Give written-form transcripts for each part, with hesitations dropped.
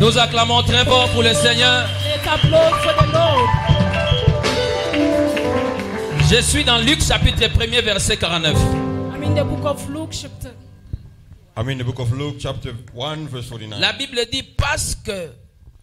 Nous acclamons très fort pour le Seigneur. Let's applaud for the Lord. Je suis dans Luc chapitre 1er verset 49. I'm in the book of Luke chapter. I'm in the book of Luke chapter 1 verse 49. La Bible dit parce que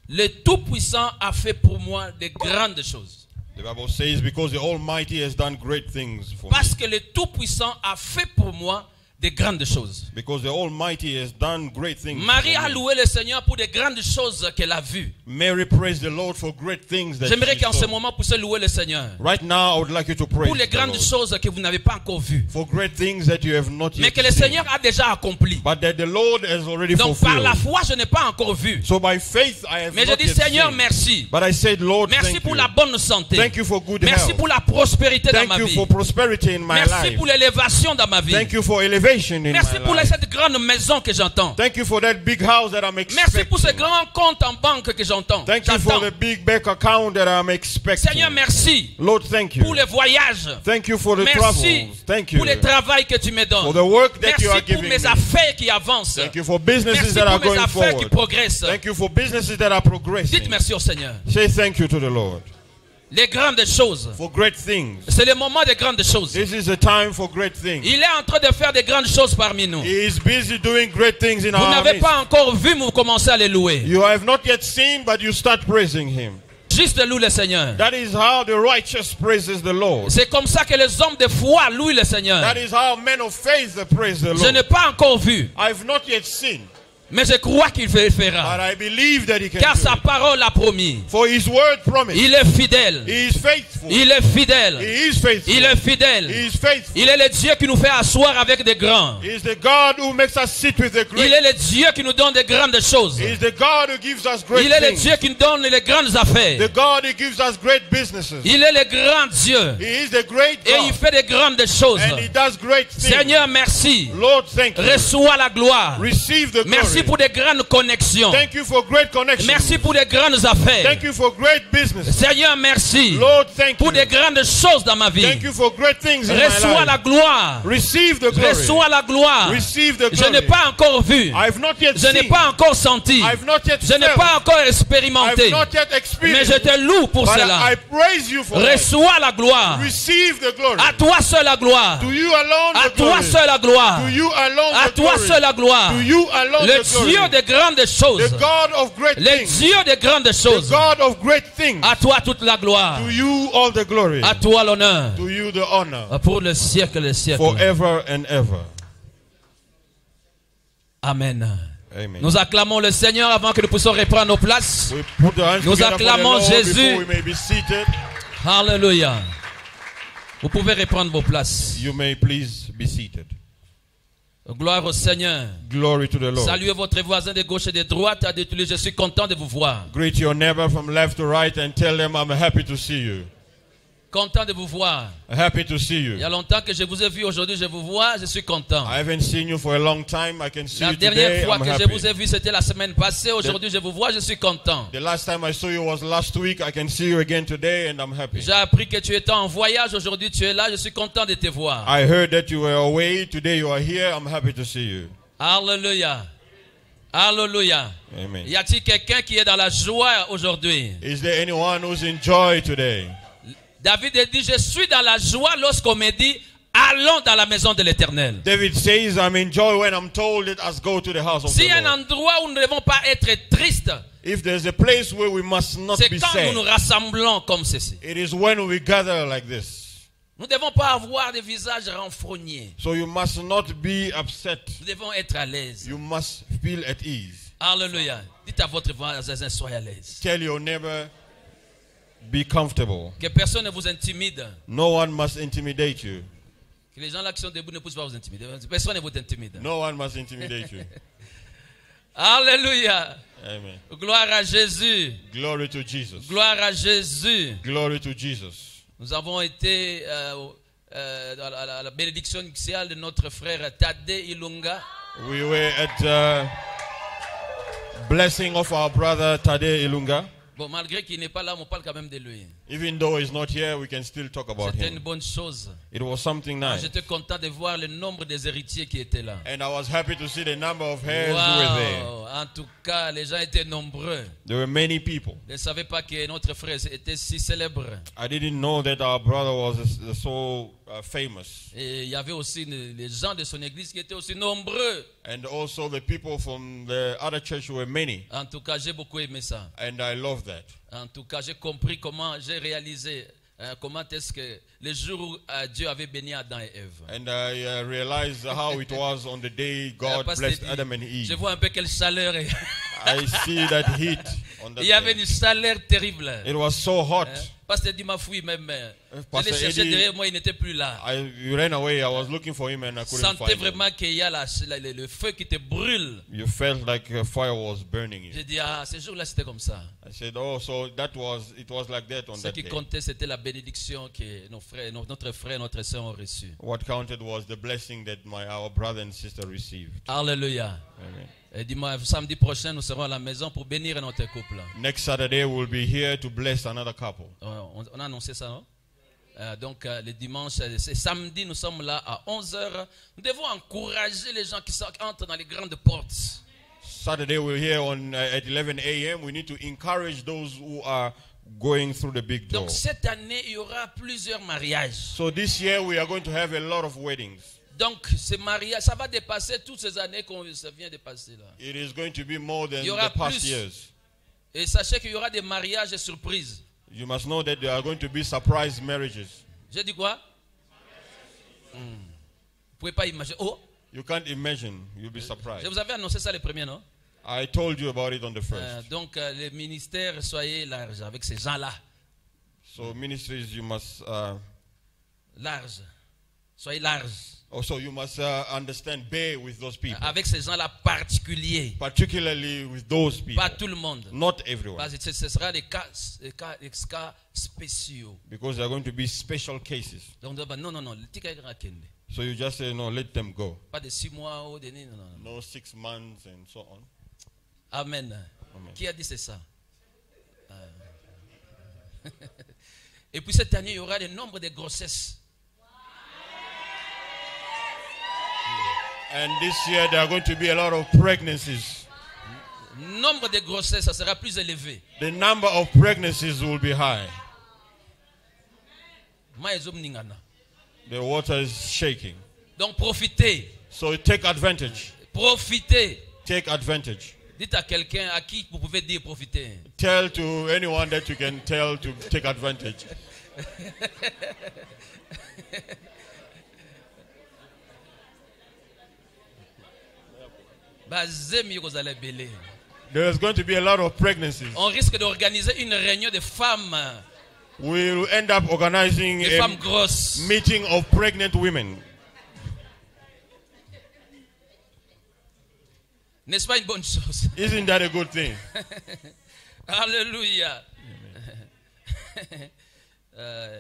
le Tout-Puissant a fait pour moi de grandes choses. The Bible says because the Almighty has done great things for Parce me. que le Tout-Puissant a fait pour moi de grandes choses. Because the Almighty has done great things Marie for a me. loué le Seigneur pour de grandes choses qu'elle a vues. Mary praised the Lord for great things that J'aimerais she qu'en ce saw. moment, vous puissiez louer le Seigneur Right now, I would like you to praise pour les the grandes Lord choses que vous n'avez pas encore vues, for great things that you have not mais yet que le seen, Seigneur a déjà accompli. but that the Lord has already Donc par la fulfilled. foi, je n'ai pas encore vu. So by faith, I have Mais je not dis yet Seigneur, seen. merci. But I said, Lord, Merci thank pour you. la bonne santé. Thank you for good Merci health. pour la prospérité dans Thank ma you vie. for prosperity in my Merci life. pour l'élévation dans ma vie. Thank you for elevation in Merci my pour life. cette grande maison que j'entends. Thank you for that big house that I'm Merci pour ce expecting. grand compte en banque que j'entends. Thank you for the big bank account that I'm expecting. Seigneur, merci Lord, thank you. pour les voyages. Thank you for the Merci travels. Thank you pour le travail que tu me for donnes. the work that you are Merci pour giving mes me. affaires qui avancent. Thank you for businesses Merci that are pour mes going affaires qui forward. progressent. Thank you for businesses that are progressing. Dites merci au Seigneur. Say thank you to the Lord Les grandes choses. for great things. C'est le moment des grandes choses. This is the time for great things. Il est en train de faire de grandes choses parmi nous. He is busy doing great things in Vous our n'avez midst. pas encore vu, mais vous commencez à les louer. You have not yet seen, but you start praising Him. Juste loue le Seigneur. That is how the righteous praises the Lord. C'est comme ça que les hommes de foi louent le Seigneur. That is how men of faith praise the Je Lord. n'ai pas encore vu, I've not yet seen, mais je crois qu'il le but fera. I believe that He can Car do sa it. parole a promis. For His word promised. Il est fidèle. He is faithful. Il est fidèle. He is faithful. Il est fidèle. He is faithful. Il est le Dieu qui nous fait asseoir avec des grands. He is the God who makes us sit with the Il great. est le Dieu qui nous donne de grandes choses. He is the God who gives us great Il est le things. Dieu qui nous donne les grandes affaires. The God who gives us great businesses. Il est le grand Dieu. He is the great Et il God. fait de grandes choses. And He does great things. Seigneur, merci. Lord, thank you. Reçois la gloire. Receive the Merci glory. pour de grandes connexions. Thank you for great connections. Merci pour de grandes affaires. Thank you for great business. Seigneur, merci Lord, thank pour you. de grandes choses dans ma vie. Thank you for great things in my Reçois life. la gloire. Receive the glory. Reçois la gloire. Receive the Je n'ai glory. pas encore vu. I've not yet Je n'ai seen. pas encore senti. I've not yet Je n'ai felt. pas encore I've expérimenté. not yet Mais experienced. je te loue pour But cela. I praise you for that. Reçois la gloire. Receive the glory. À toi seul la gloire. To you alone À the toi glory. seul la gloire. To you alone À the toi glory. seul la gloire. To you alone Le the glory. Dieu de grandes choses. The God of great Le things. Dieu de grandes The choses. God of great things. À toi toute la gloire. To you all the glory. À toi l'honneur. To you the honor. Pour le siècle des siècles. Forever and ever. Amen. Amen. Nous acclamons le Seigneur avant que nous puissions reprendre nos places. We put the hands Nous together for the acclamons Lord Jésus. before we may be seated. Alléluia. Vous pouvez reprendre vos places. You may please be seated. Gloire au Seigneur. Glory to the Lord. Saluez votre voisin de gauche et de droite. Dites-lui, je suis content de vous voir. Greet your neighbor from left to right and tell them I'm happy to see you. Content de vous voir. Happy to see you. Il y a longtemps que je vous ai vu. Aujourd'hui, je vous vois. Je suis content. I haven't seen you for a long time. I can see La you dernière today. fois I'm que je happy. vous ai vu, c'était la semaine passée. Aujourd'hui, je vous vois. Je suis content. The last time I saw you was last week. I can see you again today and I'm happy. J'ai appris que tu étais en voyage. Aujourd'hui, tu es là. Je suis content de te voir. I heard that you were away. Today you are here. I'm happy to see you. Alléluia. Alléluia. Amen. Y a-t-il quelqu'un qui est dans la joie aujourd'hui? Is there anyone who's in joy today? David a dit, je suis dans la joie lorsqu'on me dit, allons dans la maison de l'Éternel. David says, I'm in joy when I'm told let us go to the house of S'il y a the un Lord. endroit où nous ne devons pas être tristes, If there's a place where we must not c'est be quand nous nous sad, rassemblons comme ceci. it is when we gather like this. Nous ne devons pas avoir des visages renfrognés. So you must not be upset. Nous devons être à l'aise. You must feel at ease. Alléluia. Dites à votre voisin, soyez à l'aise. Tell your neighbor, be comfortable. Que personne ne vous intimide. No one must intimidate you. Que les gens là qui sont debout ne puissent pas vous intimider. Personne ne vous intimide. No one must intimidate you. Alléluia. Amen. Gloire à Jésus. Glory to Jesus. Gloire à Jésus. Glory to Jesus. Nous avons été dans la bénédiction initiale de notre frère Tade Ilunga. We were at blessing of our brother Tade Ilunga. Bon, malgré qu'il n'est pas là, on parle quand même de lui. Even though he's not here, we can still talk about C'était une him. bonne chose. It was something nice. J'étais content de voir le nombre des héritiers qui étaient là. And I was happy to see the number of heirs who were there. Wow. En tout cas, les gens étaient nombreux. There were many people. Je ne savais pas que notre frère était si célèbre. I didn't know that our brother was so famous. Et il y avait aussi les gens de son église qui étaient aussi nombreux. And also the people from the other church were many. En tout cas, j'ai beaucoup aimé ça. And I love that. En tout cas, j'ai compris comment, j'ai réalisé comment est-ce que le jour où Dieu avait béni Adam et Ève. And I realized how it was on the day God Parce blessed que Adam and je Eve. vois un peu quelle chaleur. I see that heat on that Il y avait day. une chaleur terrible. It was so hot. Pasteur dit m'a fouillé même. Je Pastor l'ai cherché Eddie- derrière moi, il n'était plus là. I ran away. I was looking for him and I couldn't Sentais find him. vraiment qu'il y a le feu qui te brûle. You felt like a fire was burning you. J'ai dit, ah, ce jour-là, c'était comme ça. I said, oh, so it was like that on Ce that qui day. comptait, c'était la bénédiction que notre frère et notre sœur ont reçue. What counted was the blessing that our brother and sister received. Alléluia. Amen. Et dis-moi, samedi prochain, nous serons à la maison pour bénir notre couple. Next Saturday, we'll be here to bless another couple. On a annoncé ça, non? Donc, le dimanche, c'est samedi, nous sommes là à 11h. Nous devons encourager les gens qui entrent dans les grandes portes. Saturday, we're here at 11 a.m. We need to encourage those who are going through the big door. Donc, cette année, il y aura plusieurs mariages. So this year, we are going to have a lot of weddings. Donc, ces mariages, ça va dépasser toutes ces années qu'on vient de passer là. It is going to be more than Il y aura the past plus. years. Et sachez qu'il y aura des mariages surprises. You must know that there are going to be surprise marriages. J'ai dit quoi? Vous ne pouvez pas imaginer. Oh, You can't imagine. You'll be je surprised. vous avais annoncé ça les premiers, non? I told you about it on the first. Donc, les ministères, soyez larges avec ces gens-là. So ministries, you must Large. Soyez larges. also you must understand, bear with those people, Avec ces gens-là particuliers. particularly with those people. Pas tout le monde. Not everyone, Parce que ce sera des cas spéciaux. because there are going to be special cases. Donc, non, le tika ira kende. So you just say no, let them go. Pas de 6 mois ou de non. No 6 months and so on. Amen. Amen. Qui a dit c'est ça? Et puis cette année, il y aura des nombres de grossesses. And this year there are going to be a lot of pregnancies. Nombre de grossesses, ça sera plus élevé. The number of pregnancies will be high. The water is shaking. Donc profitez. So take advantage. Profitez. Take advantage. Dites à quelqu'un à qui vous pouvez dire profitez. Tell to anyone that you can tell to take advantage. There's going to be a lot of pregnancies. On risque d'organiser une réunion de femmes, We will end up organizing des femmes a grosses. meeting of pregnant women. N'est-ce pas une bonne chose? Isn't that a good thing? Alléluia.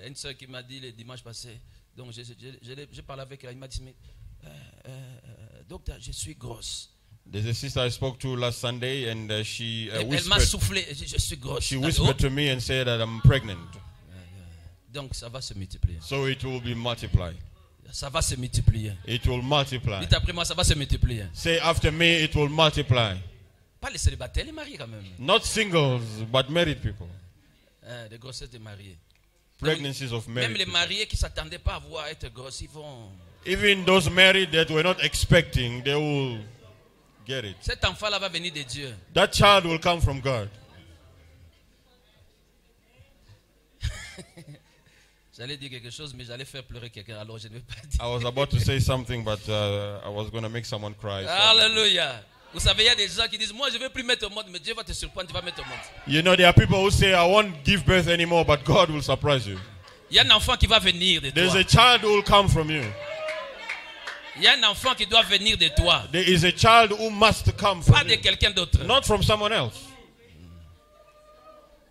Une soeur qui m'a dit le dimanche passé, donc j'ai parlé avec elle, il m'a dit, docteur, je suis grosse. There's a sister I spoke to last Sunday, and she Elle m'a whispered. soufflé, je suis grosse. She whispered to me and said that I'm pregnant. Donc ça va se multiplier. So it will be multiplied. Ça va se multiplier. It will multiply. Dites après moi, ça va se multiplier. Say after me, it will multiply. Pas les célibataires, les mariés quand même. Not singles, but married people. Des grossesses de mariés. Pregnancies of Même married les people. mariés qui ne s'attendaient pas à voir être grosses, ils vont... Even those married that were not expecting, they will get it. Cet enfant-là va venir de Dieu. That child will come from God. J'allais dire quelque chose, mais j'allais faire pleurer quelqu'un, alors je ne vais pas dire. I was about to say something, but I was going to make someone cry. So. Alléluia. Vous savez, il y a des gens qui disent, moi je ne vais plus mettre au monde, mais Dieu va te surprendre, tu vas mettre au monde. You know, there are people who say, I won't give birth anymore, but God will surprise you. Il y a un enfant qui va venir de There's toi. a child who will come from you. Il y a un enfant qui doit venir de toi. There is a child who must come Pas from de you, quelqu'un d'autre. not from someone else.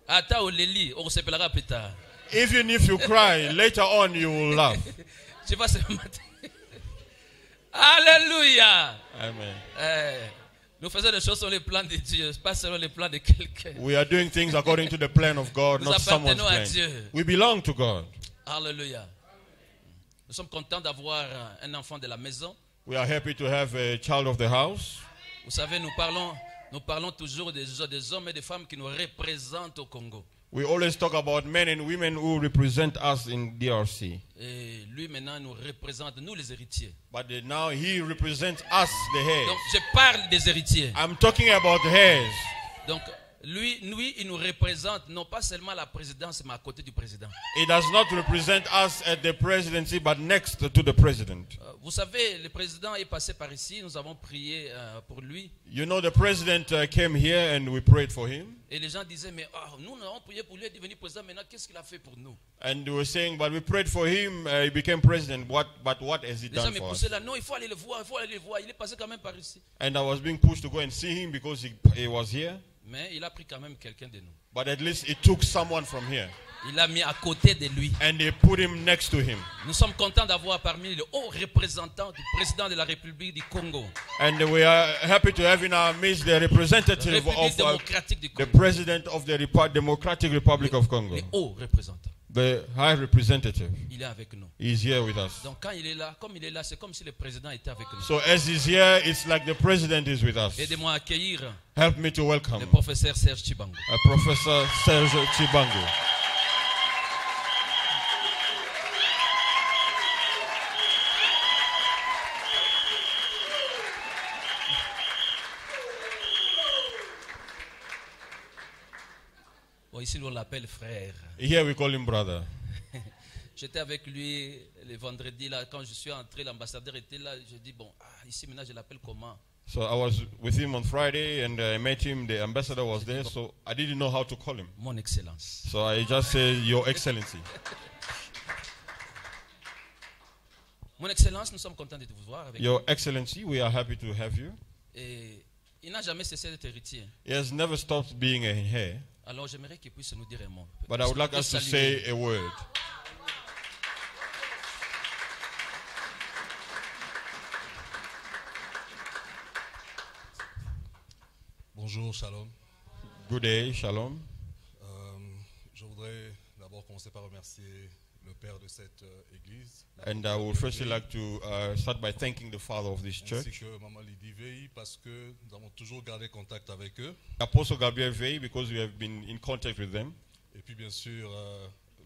Attends, on les lit, on se rappellera plus tard. Even if you cry, later on you will laugh. Tu vas se matin. Alléluia. Amen. Nous faisons des choses selon le plan de Dieu, pas selon le plan de quelqu'un. We are doing things according to the plan of God, Nous not someone's appartenons à plan. Dieu. We belong to God. Alléluia. Nous sommes contents d'avoir un enfant de la maison. We are happy to have a child of the house. Vous savez, nous parlons toujours des hommes et des femmes qui nous représentent au Congo. We always talk about men and women who represent us in DRC. Et lui maintenant nous représente, nous les héritiers. But now he represents us, the Donc heirs. je parle des héritiers. I'm talking about the heirs. Donc lui, il nous représente non pas seulement à la présidence, mais à côté du président. He does not represent us at the presidency, but next to the president. Vous savez, le président est passé par ici, nous avons prié pour lui. You know, the president came here and we prayed for him. Et les gens disaient, mais nous avons prié pour lui, il est devenu président, maintenant qu'est-ce qu'il a fait pour nous? And they were saying, but we prayed for him, he became president. What has he Les gens done me for us? poussaient là, non, il faut aller le voir, il est passé quand même par ici. And I was being pushed to go and see him because he was here. Mais il a pris quand même quelqu'un de nous. But at least he took someone from here. Il l'a mis à côté de lui. And they put him next to him. Nous sommes contents d'avoir parmi les hauts représentants du président de la République du Congo. And we are happy to have in our midst the representative République of démocratique du the Congo. president of the Democratic Republic of Congo. Les hauts représentants. The high representative Il est avec nous. is here with us. Donc quand il est là, comme il est là, c'est comme si le président était avec nous. So as he's here, it's like the president is with us. Aidez-moi à accueillir Help me to welcome le professeur Serge Chibango. Professor Serge Chibango. Bon, ici, on l'appelle frère. Here we call him brother. J'étais avec lui le vendredi, là, quand je suis entré, l'ambassadeur était là. Je dis, bon, ici maintenant, je l'appelle comment? So I was with him on Friday and I met him. The ambassador was there, so I didn't know how to call him. Mon Excellence. So I just said, Your Excellency. Mon Excellence, nous sommes contents de vous voir avec Your Excellency, we are happy to have you. Et il n'a jamais cessé d'être héritier. He has never stopped being a heir, Alors j'aimerais qu'il puisse nous dire un mot. but I would like us to say a word. Bonjour, shalom. Good day, shalom. Je voudrais d'abord commencer par remercier le père de cette église. And I would firstly like to start by thanking the father of this Ainsi church, que Maman Lydie Veil, parce que nous avons toujours gardé contact avec eux. Apostle Gabriel Vey, because we have been in contact with them, Et puis bien sûr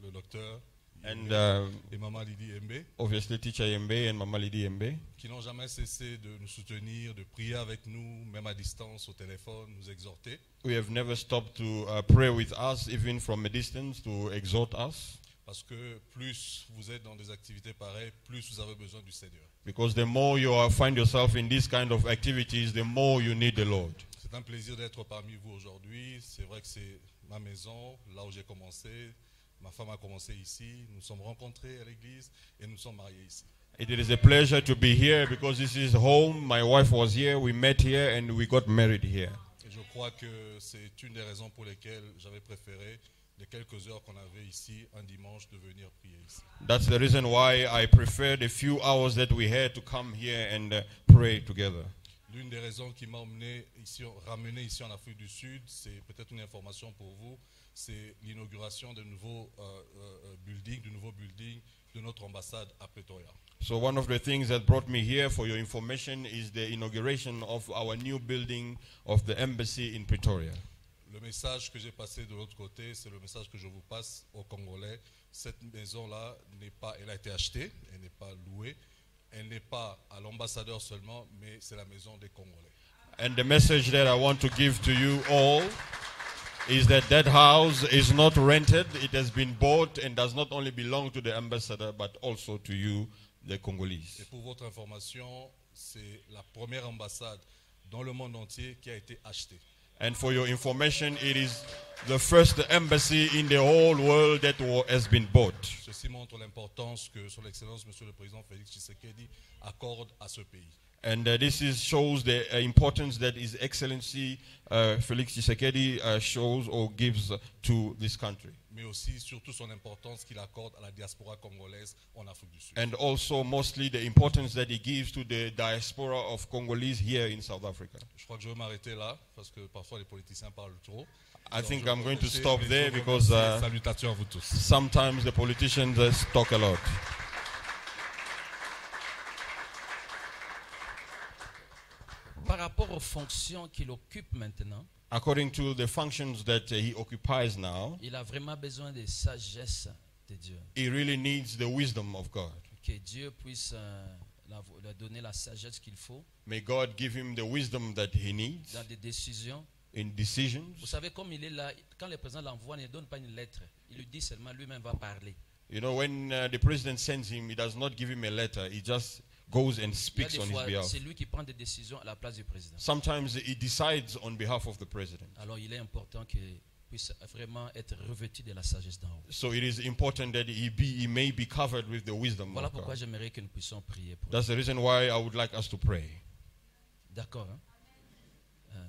le docteur and et Maman Lydie Mbe, obviously Teacher Yembe and Mama Lidi Yembe, qui n'ont jamais cessé de nous soutenir, de prier avec nous, même à distance, au téléphone, nous exhorter. who have never stopped to pray with us, even from a distance, to exhort us. Parce que plus vous êtes dans des activités pareilles, plus vous avez besoin du Seigneur. Because the more you find yourself in this kind of activities, the more you need the Lord. C'est un plaisir d'être parmi vous aujourd'hui. C'est vrai que c'est ma maison, là où j'ai commencé. Ma femme a commencé ici. Nous sommes rencontrés à l'église et nous sommes mariés ici. It is a pleasure to be here because this is home. My wife was here, we met here, and we got married here. Et je crois que c'est une des raisons pour lesquelles j'avais préféré les quelques heures qu'on avait ici un dimanche de venir prier ici. That's the reason why I preferred the few hours that we had to come here and pray together. L'une des raisons qui m'a ramené ici en Afrique du Sud, c'est peut-être une information pour vous, c'est l'inauguration de nouveaux buildings, de notre ambassade à Pretoria. So one of the things that brought me here, for your information, is the inauguration of our new building of the embassy in Pretoria. Le message que j'ai passé de l'autre côté, c'est le message que je vous passe aux Congolais. Cette maison-là elle a été achetée, elle n'est pas louée, elle n'est pas à l'ambassadeur seulement, mais c'est la maison des Congolais. And the message that I want to give to you all is that house is not rented. It has been bought and does not only belong to the ambassador, but also to you, the Congolese. Et pour votre information, c'est la première ambassade dans le monde entier qui a été achetée. And for your information, it is the first embassy in the whole world that has been bought. Ceci montre l'importance que son Excellence, Monsieur le Président Félix Tshisekedi, accorde à ce pays. And this shows the importance that His Excellency Félix Tshisekedi shows or gives to this country. Mais aussi, surtout, son importance qu'il accorde à la diaspora congolaise en Afrique du Sud. And also mostly the importance that he gives to the diaspora of Congolese here in South Africa. Je crois que je vais m'arrêter là, parce que parfois les politiciens parlent trop. I Donc, think je vais I'm going to m'arrêter, stop mais there je vous because remercie. Salutations à vous tous. sometimes the politicians talk a lot. Par rapport aux fonctions qu'il occupe maintenant, According to the functions that he occupies now, il a vraiment besoin de sagesse de Dieu. he really needs the wisdom of God. Que Dieu puisse leur donner la sagesse qu'il faut May God give him the wisdom that he needs dans des décisions. in decisions. Vous savez, comme il est là, quand le président l'envoie, il ne donne pas une lettre. Il lui dit seulement, lui-même va parler. You know, when the president sends him, he does not give him a letter. He just goes and Il y a speaks des on his fois, behalf. c'est lui qui prend des décisions à la place du président. Sometimes he decides on behalf of the president. Alors, il est important qu'il puisse vraiment être revêtu de la sagesse d'en haut. So it is important that he may be covered with the wisdom Voilà of pourquoi God. j'aimerais que nous puissions prier pour lui. That's the reason why I would like us to pray. D'accord, hein?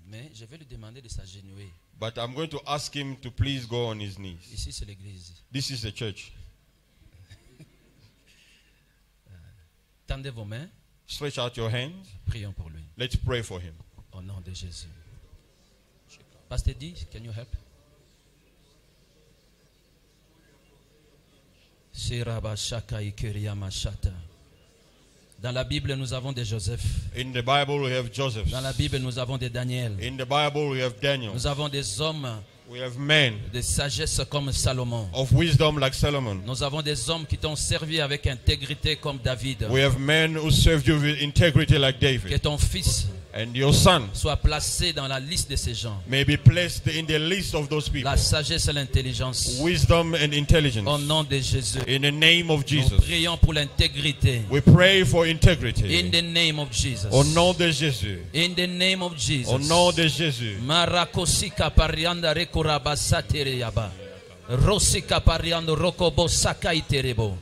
Mais je vais lui demander de s'agenouiller. But I'm going to ask him to please go on his knees. Ici, c'est l'église. This is the church. Tendez vos mains, Stretch out your hands. prions pour lui. Let's pray for him. Au nom de Jésus. Pasteur D, can you help? Shiraba Shaka Ikeria Mashata. Dans la Bible, nous avons des Joseph. In the Bible, we have Joseph. Dans la Bible, nous avons des Daniel. In the Bible, we have Daniel. Nous avons des hommes We have men de sagesse comme Salomon. of wisdom like Solomon. Nous avons des hommes qui t'ont servi avec intégrité comme David. We have men who served you with integrity like Que David. ton fils And your son soit placé dans la liste de ces gens. may be placed in the list of those people. La sagesse et l'intelligence. Wisdom and Au intelligence. nom de Jésus. In the name of Nous Jesus. prions pour l'intégrité. We pray for In integrity. the name of Jesus. Au nom de Jésus. In the name of Jesus. Au nom de Jésus. Marakosika parianda rekoraba satereyaba. Rosika pariando rokobo sakaiterebo.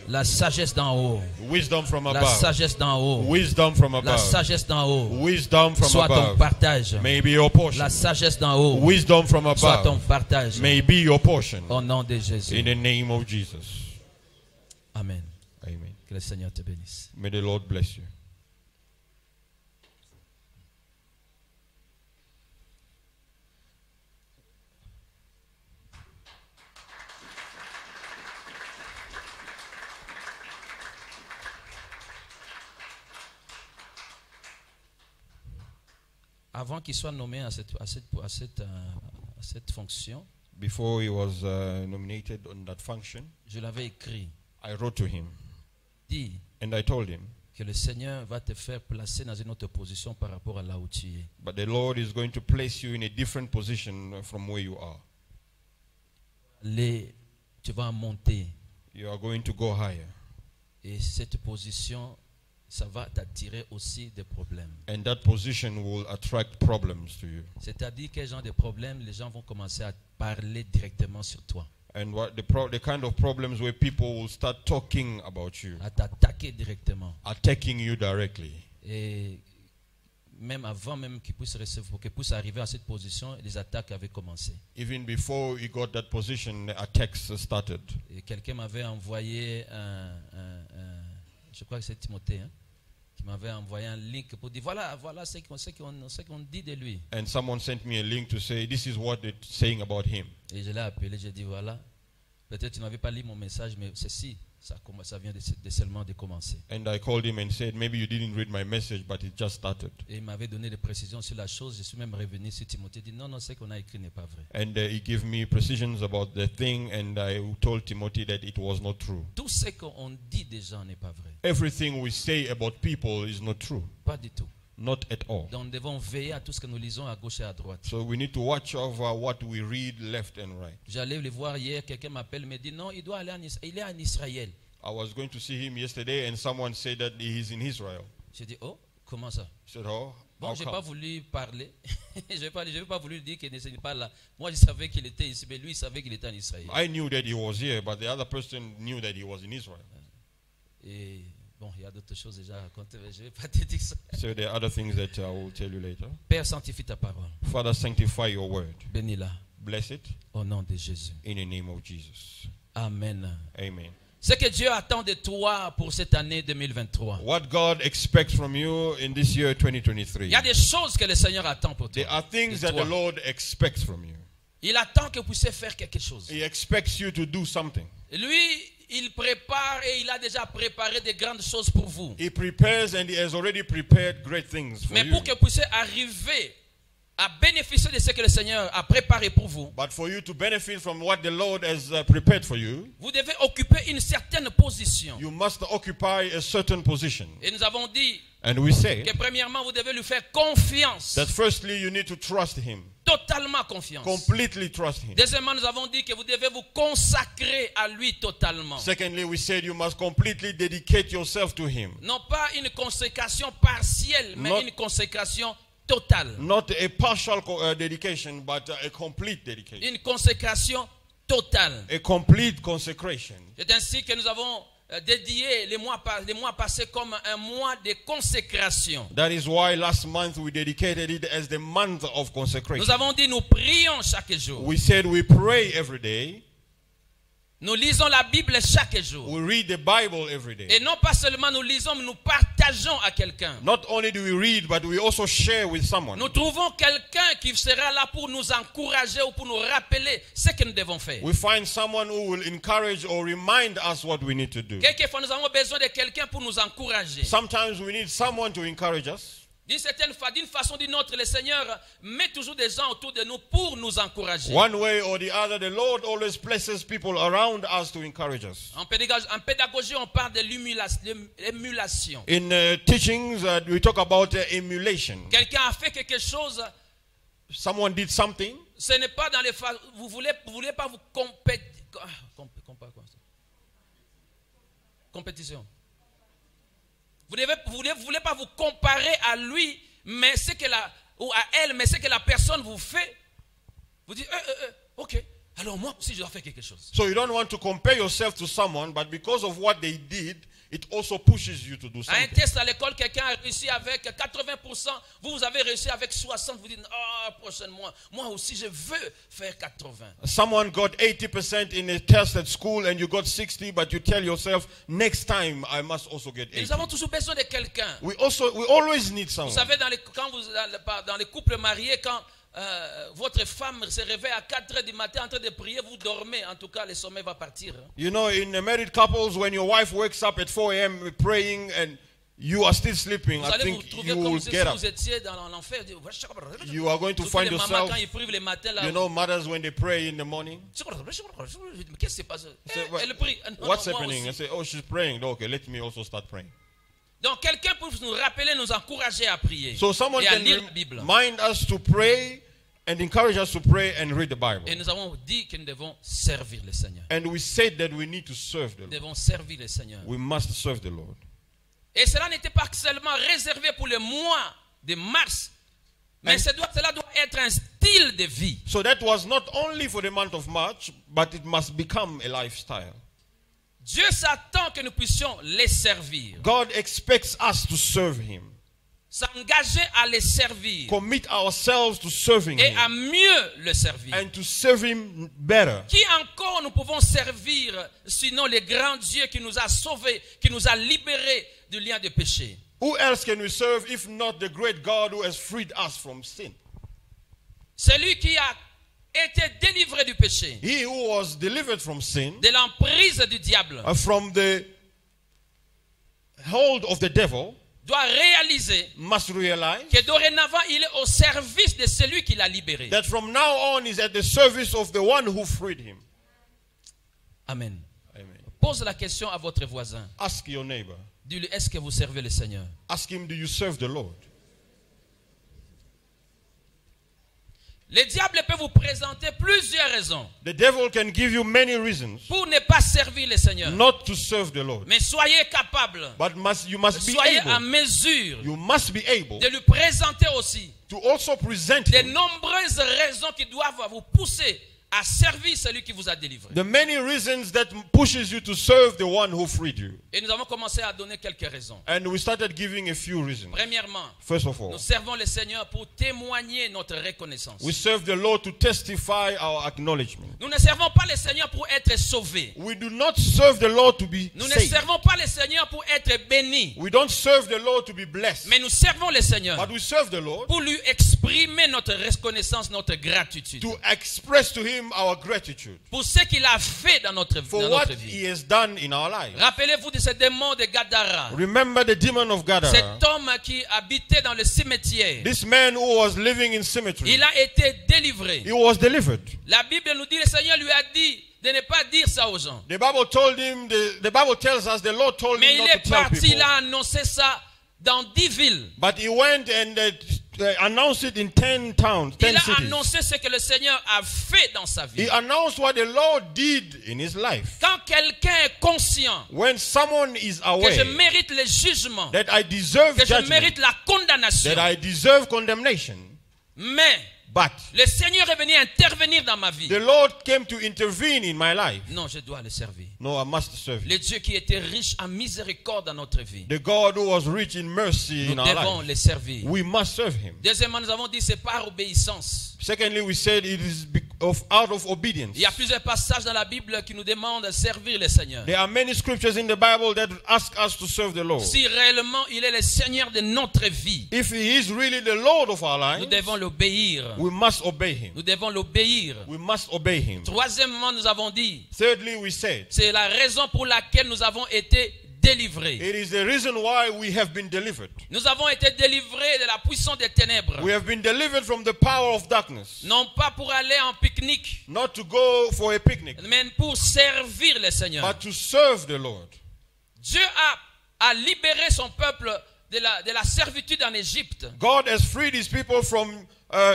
La sagesse d'en haut. Wisdom from La above. sagesse d'en haut. Wisdom from La above. sagesse d'en haut. Wisdom from Soit ton above. partage. May be your portion. La sagesse d'en haut. Wisdom from Soit ton above. partage. May be your portion. Au nom de In Jésus. the name of Jesus. Amen. Amen. Que le Seigneur te bénisse. May the Lord bless you. Avant qu'il soit nommé à cette fonction, Before he was nominated on that function, je l'avais écrit. I wrote to him Dis and I told him, que le Seigneur va te faire placer dans une autre position par rapport à là où tu es. but the Lord is going to place you in a different position from where you are. Tu vas monter. You are going to go higher. Et cette position, ça va t'attirer aussi des problèmes. And that position will attract problems to you. C'est-à-dire quel genre de problèmes, les gens vont commencer à parler directement sur toi, And what the kind of problems where people will start talking about you, à t'attaquer directement. attacking you directly. Et même avant même qu'il puisse recevoir, qu'il puisse arriver à cette position, les attaques avaient commencé. Even before he got that position, the attacks started. Et quelqu'un m'avait envoyé je crois que c'est Timothée, hein, qui m'avait envoyé un link pour dire voilà ce qu'on dit de lui. And someone sent me a link to say, this is what they're saying about him. Et je l'ai appelé, j'ai dit voilà, peut-être tu n'avais pas lu mon message, mais ceci, ça vient de seulement de commencer. And I called him and said, maybe you didn't read my message, but it just started. Et il m'avait donné des précisions sur la chose. Je suis même revenu sur Timothée. Il dit non, ce qu'on a écrit n'est pas vrai. And he gave me precisions about the thing, and I told Timothy that it was not true. Tout ce qu'on dit des gens n'est pas vrai. Everything we say about people is not true. Pas du tout. Not at all. Donc nous devons veiller à tout ce que nous lisons à gauche et à droite. So we need to watch over what we read left and right. J'allais le voir hier, quelqu'un m'appelle, me dit non, il doit aller il est en Israël. I was going to see him yesterday, and someone said that he is in Israel. J'ai dit oh, comment ça? I said, oh, Bon, how je n'ai pas come? voulu parler. Je n'ai pas voulu dire qu'il n'était pas là. Moi, je savais qu'il était ici, mais lui, il savait qu'il était en Israël. I knew that he was here, but the other person knew that he was in Israel. Et Bon, il y a d'autres choses déjà à compter, mais je ne vais pas te dire ça. So there are other things that I will tell you later. Père, sanctifie ta parole. Father, sanctify your word. Bénis-la Bless it au nom de Jésus. in the name of Jesus. Amen. Amen. Ce que Dieu attend de toi pour cette année 2023. What God expects from you in this year 2023. Il y a des choses que le Seigneur attend pour toi. There are things de that toi. the Lord expects from you. Il attend que vous puissiez faire quelque chose. He expects you to do something. Lui, il prépare et il a déjà préparé de grandes choses pour vous. He prepares and he has already prepared great things for Mais you. pour que vous puissiez arriver à bénéficier de ce que le Seigneur a préparé pour vous, But for you to benefit from what the Lord has prepared for you, vous devez occuper une certaine position. you must occupy a certain position. Et nous avons dit And we say que premièrement, vous devez lui faire confiance. that firstly you need to trust him. Totalement confiance. Completely trust him. Deuxièmement, nous avons dit que vous devez vous consacrer à lui totalement. Secondly, we said you must completely dedicate yourself to him. Non pas une consécration partielle, mais Not- une consécration totale. Not a partial dedication, but a complete dedication. Une consécration totale. A complete consecration. C'est ainsi que nous avons dédié les mois passés comme un mois de consécration. That is why last month we dedicated it as the month of Nous consecration. avons dit nous prions chaque jour. We said we pray every day. Nous lisons la Bible chaque jour. We read the Bible every day. Et non pas seulement nous lisons, mais nous partageons à quelqu'un. Not only do we read, but we also share with someone. Nous trouvons quelqu'un qui sera là pour nous encourager ou pour nous rappeler ce que nous devons faire. We find someone who will encourage or remind us what we need to do. Quelquefois, nous avons besoin de quelqu'un pour nous encourager. Sometimes we need someone to encourage us. D'une façon ou d'une autre, le Seigneur met toujours des gens autour de nous pour nous encourager. One way or the other, the Lord always places people around us to encourage us. En pédagogie, on parle de l'émulation. In teachings, we talk about emulation. Quelqu'un a fait quelque chose, Someone did something. ce n'est pas dans les phases. Vous voulez pas vous compétition. Vous ne voulez pas vous comparer à lui, mais ou à elle, mais ce que la personne vous fait. Vous dites, ok, alors moi aussi je dois faire quelque chose. So you don't want to compare yourself to someone, but because of what they did, it also pushes you to do À un something. test à l'école, quelqu'un a réussi avec 80%, vous avez réussi avec 60%, vous dites, prochainement, moi aussi je veux faire 80%. Someone got 80% in a test at school and you got 60, but you tell yourself, next time I must also get Et 80. nous avons toujours besoin de quelqu'un. We always need Vous someone. savez, dans les couples mariés, quand votre femme se réveille à 4 h du matin en train de prier, vous dormez. En tout cas, le sommeil va partir. You know, in married couples, when your wife wakes up at 4 a.m. praying and you are still sleeping, Vous I allez vous think trouver you comme will si get up. vous étiez dans l'enfer. You are going to Surtout find les mamans, yourself, quand ils prient le matin, là, you know, mothers when they pray in the morning. qu'est-ce qui se passe? Say, Elle prie. Non, What's moi happening? I aussi. say, oh, she's praying. Okay, let me also start praying. Donc, quelqu'un pour nous rappeler, nous encourager à prier So someone et à can lire la Bible. remind us to pray and encourage us to pray and read the Bible. Et nous avons dit que nous devons servir le Seigneur. And we said that we need to serve the Nous Lord. devons servir le Seigneur. We must serve the Lord. Et cela n'était pas seulement réservé pour le mois de mars, mais cela doit être un style de vie. So that was not only for the month of March, but it must become a lifestyle. Dieu s'attend que nous puissions les servir, God expects us to serve Him. s'engager à les servir Commit ourselves to serving et à Him. mieux le servir. And to serve Him better. Qui encore nous pouvons servir, sinon le grand Dieu qui nous a sauvés, qui nous a libérés du lien de péché? Who else can we serve if not the great God who has freed us from sin? Celui qui a été délivré du péché, He who was delivered from sin, de l'emprise du diable, from the hold of the devil, doit réaliser must realize que dorénavant il est au service de celui qui l'a libéré. that from now on is at the service of the one who freed him. Amen. Amen. Pose la question à votre voisin. Ask your neighbor. Dis-lui, est-ce que vous servez le Seigneur? Ask him, do you serve the Lord? Le diable peut vous présenter plusieurs raisons The devil can give you many reasons pour ne pas servir le Seigneur. not to serve the Lord. Mais soyez capable, But you must be soyez en able. mesure You must be able de lui présenter aussi to also present de him nombreuses raisons qui doivent vous pousser à servir celui qui vous a délivré. The many reasons that pushes you to serve the one who freed you. Et nous avons commencé à donner quelques raisons. And we started giving a few reasons. Premièrement, First of all, nous servons le Seigneur pour témoigner notre reconnaissance. we serve the Lord to testify our acknowledgement. Nous ne servons pas le Seigneur pour être sauvés. We do not serve the Lord to be Nous ne saved. servons pas le Seigneur pour être bénis. We don't serve the Lord to be blessed. Mais nous servons le Seigneur But we serve the Lord pour lui exprimer notre reconnaissance, notre gratitude. to express to Him our gratitude Pour ce qu'il a fait dans notre for what vie. He has done in our lives. Rappelez-vous de ce démon de Gadara. Remember the demon of Gadara. Cet homme qui habitait dans le cimetière. This man who was living in cemetery. Il a été délivré. He was delivered. La Bible nous dit, le Seigneur lui a dit de ne pas dire ça aux gens. The Bible told him, the Bible tells us, the Lord told Mais him il not est to tell parti, people. il a annoncé ça dans 10 villes. But he went and announced it in 10 towns, 10 Il a cities. annoncé ce que le Seigneur a fait dans sa vie. He announced what the Lord did in his life. Quand quelqu'un est conscient When someone is que aware je mérite le jugement, that I deserve que je judgment, mérite la condamnation, that I deserve condemnation, mais but le Seigneur est venu intervenir dans ma vie. the Lord came to intervene in my life. Non, je dois le servir. No, I must serve him. Le Dieu qui était riche en miséricorde dans notre vie, The God who was rich in mercy nous in our devons life. le servir. We must serve him. Deuxièmement, nous avons dit c'est par obéissance. Secondly, we said it is out of obedience. Il y a plusieurs passages dans la Bible qui nous demandent de servir le Seigneur. There are many scriptures in the Bible that ask us to serve the Lord. Si réellement il est le Seigneur de notre vie, If he is really the Lord of our nous lives, devons l'obéir. we must obey him. Nous devons l'obéir. We must obey him. Troisièmement, nous avons dit, Thirdly, we said, c'est la raison pour laquelle nous avons été délivrés. it is the reason why we have been delivered. Nous avons été délivrés de la puissance des ténèbres. We have been delivered from the power of darkness. Non pas pour aller en pique-nique, Not to go for a picnic, mais pour servir le Seigneur. but to serve the Lord. Dieu a libéré son peuple de la servitude en Égypte. God has freed his people from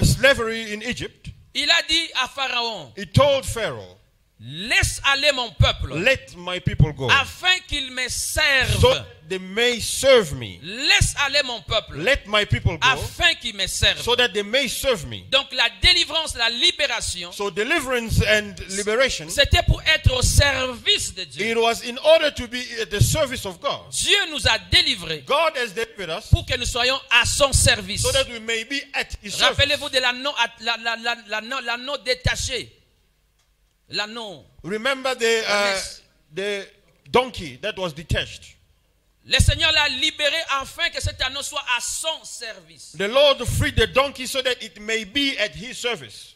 slavery in Egypt. Il a dit à Pharaon, He told Pharaoh, laisse aller mon peuple let my people go, afin qu'il me serve. so they may serve me. Laisse aller mon peuple Let my people go, afin qu'il me serve. so that they may serve me. Donc la délivrance, la libération, So deliverance and liberation, c'était pour être au service de Dieu. it was in order to be at the service of God. Dieu nous a délivrés God has delivered us pour que nous soyons à son service. so that we may be at his service. Rappelez-vous de l'anneau détaché. L'anneau. Remember the donkey that was detached. Le Seigneur l'a libéré afin que cet anneau soit à son service. The Lord freed the donkey so that it may be at his service.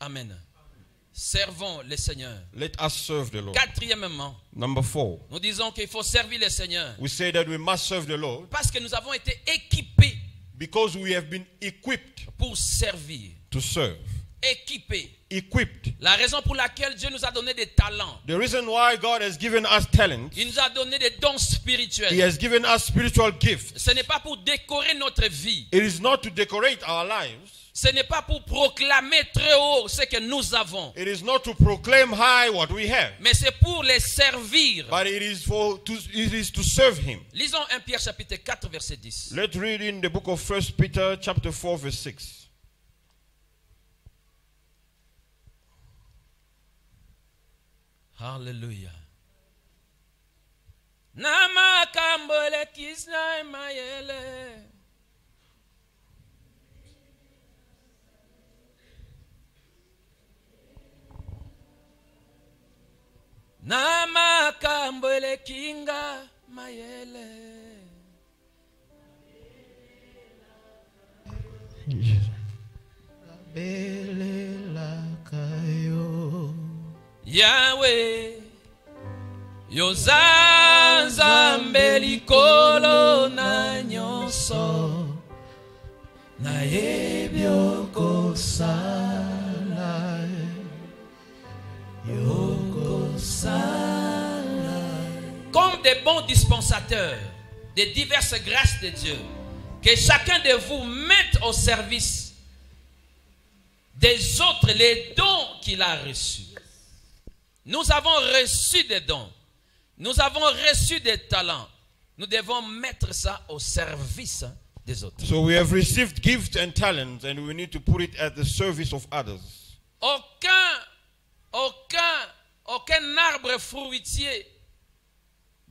Amen. Servons le Seigneur. Let us serve the Lord. Quatrièmement, Number 4, nous disons qu'il faut servir le Seigneur we say that we must serve the Lord parce que nous avons été équipés because we have been equipped pour servir. to serve. Équipés. Equipped. La raison pour laquelle Dieu nous a donné des talents. The reason why God has given us talent, Il nous a donné des dons he spirituels. has given us spiritual gifts. Ce n'est pas pour décorer notre vie. It is not to decorate our lives. Ce n'est pas pour proclamer très haut ce que nous avons. It is not to proclaim high what we have. Mais c'est pour les servir. But it is to serve him. Lisons 1 Pierre chapitre 4 verset 10. Let's read in the book of 1 Peter chapter 4 verse 6. Hallelujah. Nama kambole kisna mayele. Nama kambole kinga mayele. Yahweh Yoza mbelikolo na nyonso na yebyoko sala yoko sala. Comme des bons dispensateurs des diverses grâces de Dieu, que chacun de vous mette au service des autres les dons qu'il a reçus. Nous avons reçu des dons. Nous avons reçu des talents. Nous devons mettre ça au service des autres. So we have received gifts and talents and we need to put it at the service of others. aucun arbre fruitier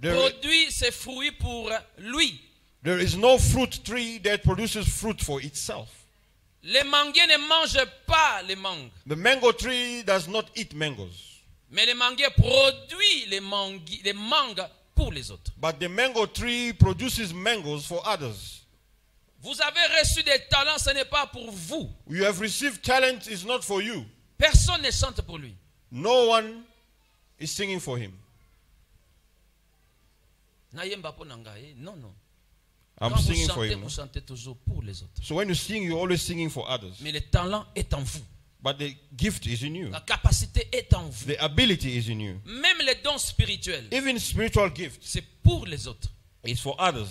produit ses fruits pour lui. There is no fruit tree that produces fruit for itself. Les manguiers ne mangent pas les mangues. The mango tree does not eat mangoes. Mais les manguiers produisent les mangues pour les autres. But the mango tree produces mangoes for others. Vous avez reçu des talents, ce n'est pas pour vous. You have received talent, is not for you. Personne ne chante pour lui. No one is singing for him. Non, non. I'm Quand vous singing for chantez, him. vous chantez toujours pour les autres. So when you sing, you're always singing for others. Mais le talent est en vous. But the gift is in you. La capacité est en vous. The ability is in you. Même les dons spirituels, Even spiritual gifts c'est pour les autres. is for others.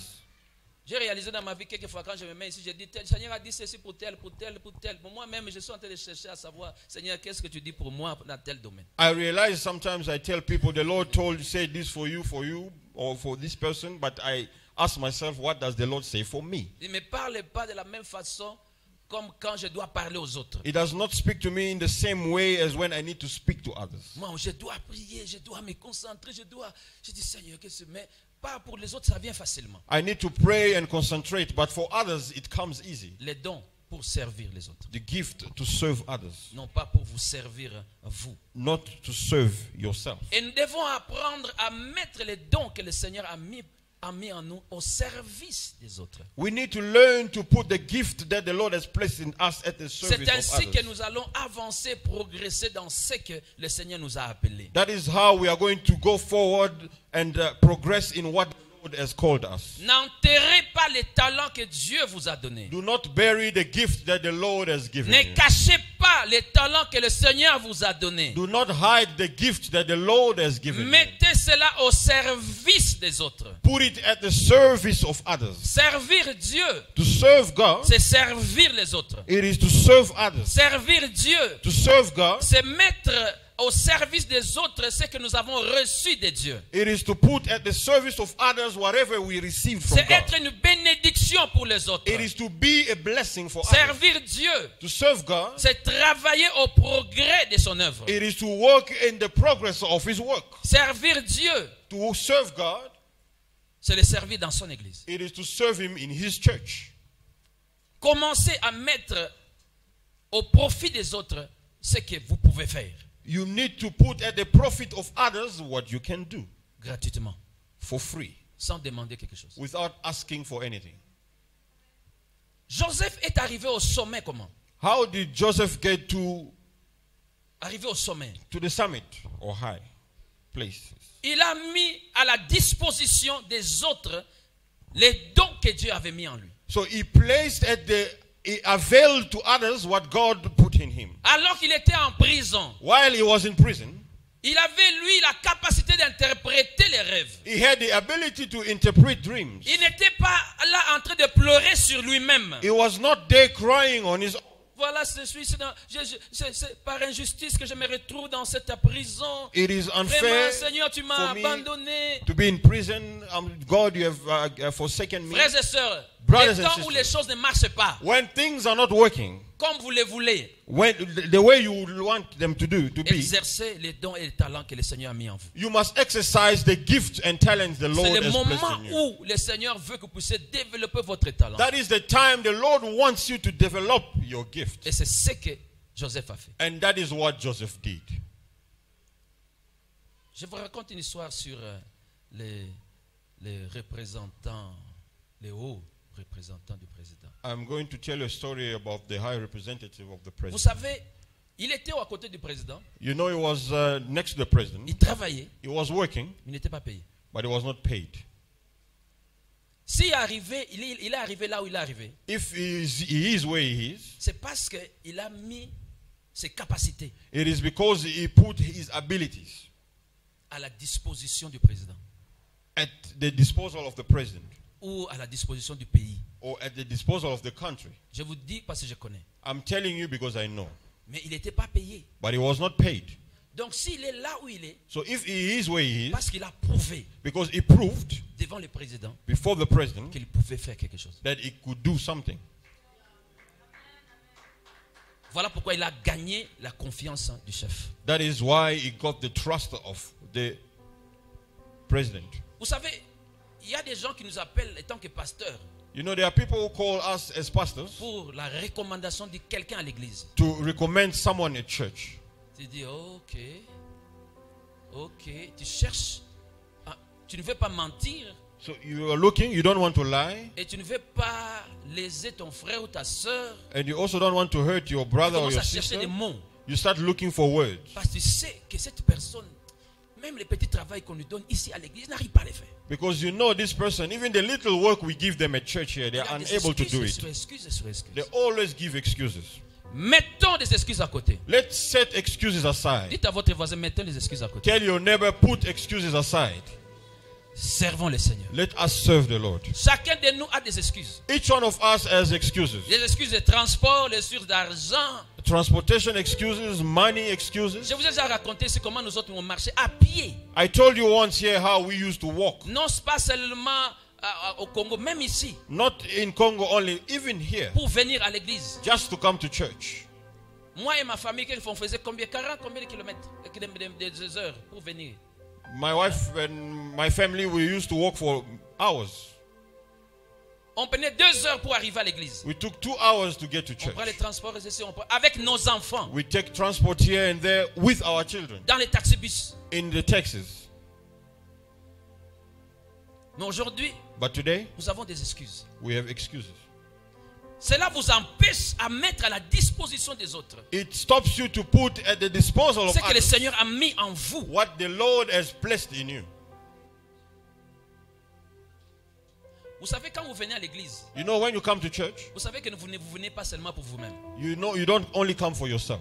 J'ai réalisé dans ma vie quelquefois quand je me mets ici, je dis, Seigneur a dit ceci pour tel, pour tel, pour tel. Pour moi-même, je suis en train de chercher à savoir, Seigneur, qu'est-ce que tu dis pour moi dans tel domaine. I realize sometimes I tell people the Lord said this for you, or for this person, but I ask myself, what does the Lord say for me? Il ne me parle pas de la même façon comme quand je dois parler aux autres. He does not speak to me in the same way as when I need to speak to others. Moi, je dois prier, je dois me concentrer, je dis, Seigneur, qu'est-ce que mais pas pour les autres, ça vient facilement. I need to pray and concentrate, but for others it comes easy. Les dons pour servir les autres. The gift to serve others, Non pas pour vous servir vous. not to serve yourself. Et nous devons apprendre à mettre les dons que le Seigneur a mis en nous au service des autres. We need to learn to put the gift that the Lord has placed in us at the C'est service of ainsi que others. nous allons avancer, progresser dans ce que le Seigneur nous a appelés. That is how we are going to go forward and progress in what the Lord has called us. N'enterrez pas les talents que Dieu vous a donnés. Do not bury the gift that the Lord has given Ne you. cachez pas les talents que le Seigneur vous a donnés. Do not hide the gift that the Lord has given you. Mettez cela au service des autres. Put it at the service of others. Servir Dieu, To serve God, c'est servir les autres. it is to serve others. Servir Dieu, To serve God, c'est mettre au service des autres ce que nous avons reçu de Dieu. it is to put at the service of others whatever we received from C'est être God. une bénédiction pour les autres. It is to be a blessing for others. Servir Dieu, To serve God, c'est travailler au progrès de son œuvre. it is to work in the progress of His work. Servir Dieu, To serve God, c'est le servir dans son église. it is to serve Him in His church. Commencez à mettre au profit des autres ce que vous pouvez faire You need to put at the profit of others what you can do gratuitement, for free, sans demander quelque chose. without asking for anything. Joseph est arrivé au sommet comment? How did Joseph get Arrivé au sommet. to the summit or high places? Il a mis à la disposition des autres les dons que Dieu avait mis en lui. So he availed to others what God put in him. Alors qu'il était en prison, While he was in prison, il avait lui la capacité d'interpréter les rêves. he had the ability to interpret dreams. Il n'était pas là en train de pleurer sur lui-même. He was not there crying on his own. Voilà, c'est par injustice que je me retrouve dans cette prison. It is Vraiment, unfair Seigneur, tu m'as for me abandonné. to be in prison. God, you have forsaken me. Frères et sœurs, Brothers les and temps où les sisters. choses ne marchent pas, When things are not working, comme vous les voulez, the way you want them to be, exercez les dons et les talents que le Seigneur a mis en vous. you must exercise the gifts and talents the Lord C'est le has placed moment in you. où le Seigneur veut que vous puissiez développer votre talent. That is the time the Lord wants you to develop your gift. Et c'est ce que Joseph a fait. And that is what Joseph did. Je vous raconte une histoire sur les représentants, les hauts représentants du président. I'm going to tell a story about the high representative of the Vous president. savez, il était à côté du président, You know, he was next to the president. il travaillait, He was working, mais il n'était pas payé. but he was not paid. S'il est arrivé, il est arrivé là où il est arrivé, If he is where he is, c'est parce qu'il a mis ses capacités it is because he put his abilities à la disposition du président at the disposal of the president ou à la disposition du pays. or at the disposal of the country. Je vous dis parce que je connais. I'm telling you because I know. Mais il n'était pas payé. But he was not paid. Donc s'il est là où il est, So if he is where he is, parce qu'il a prouvé because he proved devant le président before the president qu'il pouvait faire quelque chose. that he could do something. Voilà pourquoi il a gagné la confiance du chef. That is why he got the trust of the president. Vous savez, il y a des gens qui nous appellent en tant que pasteurs You know, there are people who call us as pastors pour la recommandation de quelqu'un à l'église. to recommend someone at church. Tu dis, ok, tu cherches, tu ne veux pas mentir So you are looking, you don't want to lie, et tu ne veux pas léser ton frère ou ta soeur. and you also don't want to hurt your Tu brother or commences your à chercher sister. des mots You start looking for words. parce que tu sais que cette personne, même les petits travaux qu'on lui donne ici à l'église, n'arrive pas à les faire. Because you know this person, even the little work we give them at church here, they Il y are a des unable to do excuses it. sur excuses sur excuses. They always give excuses. Mettons des excuses à côté. Let's set excuses aside. Dites à votre voisin, mettons des excuses à côté. Tell your neighbor, put excuses aside. Servons le Seigneur. Let us serve the Lord. Chacun de nous a des excuses. Each one of us has excuses. Des excuses de transport, des excuses d'argent. Transportation excuses, money excuses. Je vous ai déjà raconté c'est comment nous autres on marchait à pied. I told you once here how we used to walk. Non, c'est pas seulement au Congo, même ici, Not in Congo only, even here. pour venir à l'église. Just to come to church. Moi et ma famille, on faisait combien de kilomètres, des heures pour venir. My wife and my family, we used to walk for hours. On prenait 2 heures pour arriver à l'église. We took 2 hours to get to On church. prend les transports ici, avec nos enfants, We take transport here and there with our children dans les taxibus. in the taxis. Mais aujourd'hui, But today, nous avons des excuses. we have excuses. Cela vous empêche à mettre à la disposition des autres It stops you to put at the disposal of ce que le others Seigneur a mis en vous. what the Lord has placed in you. Vous savez, quand vous venez à l'église, You know, when you come to church, vous savez que vous ne venez pas seulement pour vous-même. you know you don't only come for yourself.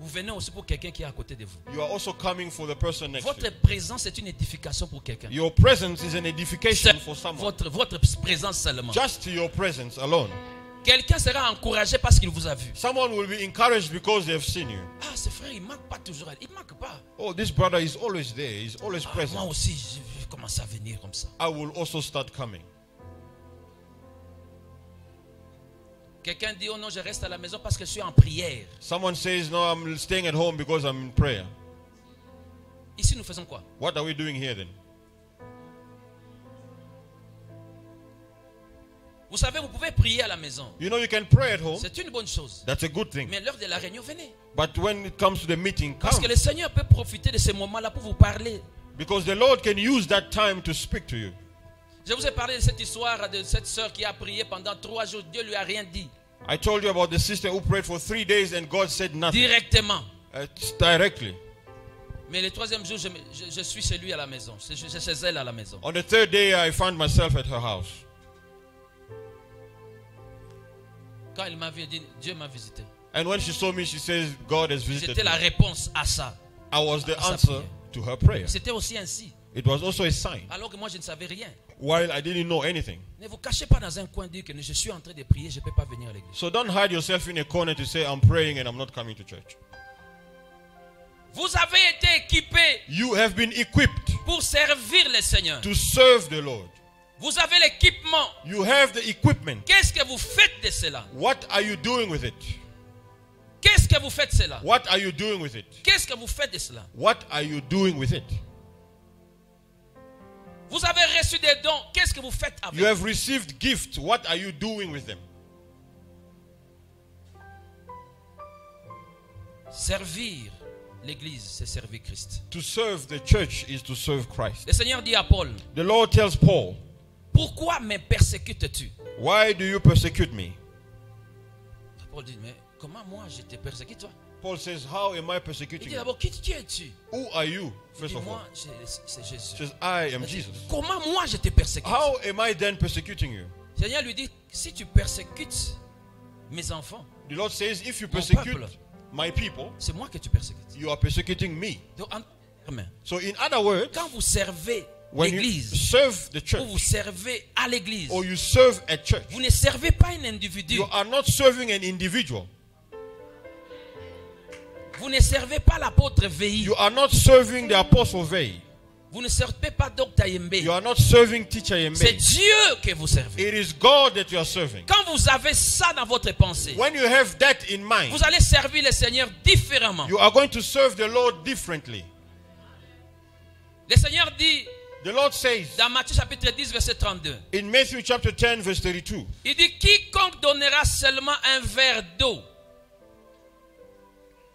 Vous venez aussi pour quelqu'un qui est à côté de vous. You are also coming for the person next to Votre you. présence est une édification pour quelqu'un. Your presence is an edification C'est for someone. votre présence seulement. Just your presence alone. Quelqu'un sera encouragé parce qu'il vous a vu. Someone will be encouraged because they have seen you. Ah, ce frère, il ne manque pas toujours. Il ne manque pas. Oh, this brother is always there. He's always Ah, moi present. aussi, je vais commencer à venir comme ça. I will also start coming. Quelqu'un dit, oh non, je reste à la maison parce que je suis en prière. Someone says, no, I'm staying at home because I'm in prayer. Ici, nous faisons quoi? What are we doing here then? Vous savez, vous pouvez prier à la maison. You know, you can pray at home. C'est une bonne chose. That's a good thing. Mais l'heure de la réunion, venez. But when it comes to the meeting, Parce come. que le Seigneur peut profiter de ces moments-là pour vous parler. Because the Lord can use that time to speak to you. Je vous ai parlé de cette histoire de cette sœur qui a prié pendant 3 jours. Dieu lui a rien dit. I told you about the sister who prayed for 3 days and God said nothing. Directement. Directly. Mais le 3e jour, je suis chez lui à la maison. Je suis chez elle à la maison. On the 3rd day, I found myself at her house. Quand il m'a vu, il dit, Dieu m'a visité. And when she saw me, she says, God has visited C'était la me. réponse à ça. I was the à sa answer prière. to her prayer. C'était aussi ainsi. It was also a sign. Alors que moi, je ne savais rien. While I didn't know anything. Ne vous cachez pas dans un coin, dire que je suis en train de prier, je ne peux pas venir à l'église. So don't hide yourself in a corner to say, I'm praying and I'm not coming to church. Vous avez été équipés You have been equipped pour servir le Seigneur. to serve the Lord. Vous avez l'équipement. You have the equipment. Qu'est-ce que vous faites de cela? What are you doing with it? Qu'est-ce que vous faites de cela? What are you doing with it? Qu'est-ce que vous faites de cela? What are you doing with it? Vous avez reçu des dons. Qu'est-ce que vous faites avec? You have received gifts. What are you doing with them? Servir l'église, c'est servir Christ. To serve the church is to serve Christ. Le Seigneur dit à Paul, The Lord tells Paul, pourquoi me persécutes-tu? why do you persecute me? Paul dit, mais comment moi je te persécute toi? Paul says, how am I Il persecuting dit you? d'abord, qui es-tu? Who are you, Il first dit, of all? moi, c'est Jésus. He says, I am Il dit, Jesus. comment moi je te persécute? How am I then persecuting you? Le Seigneur lui dit, si tu persécutes mes enfants, The Lord says, if you Mon persecute peuple. my people, c'est moi que tu persécutes. you are persecuting me. Donc, en termes, So in other words, quand vous servez when you l'église, serve the ou vous church servez à l'église, or you serve at church, vous ne servez pas un individu. you are not serving an individual. Vous ne servez pas l'apôtre Veille. You are not serving the apostle Vey. Vous ne servez pas Dr. Yembe. You are not serving Teacher Yembe. C'est Dieu que vous servez. It is God that you are serving. Quand vous avez ça dans votre pensée, When you have that in mind, vous allez servir le Seigneur différemment. you are going to serve the Lord differently. Le Seigneur dit The Lord says dans Matthieu chapitre 10 verset 32. in Matthew chapter 10 verse 32, Il dit quiconque donnera seulement un verre d'eau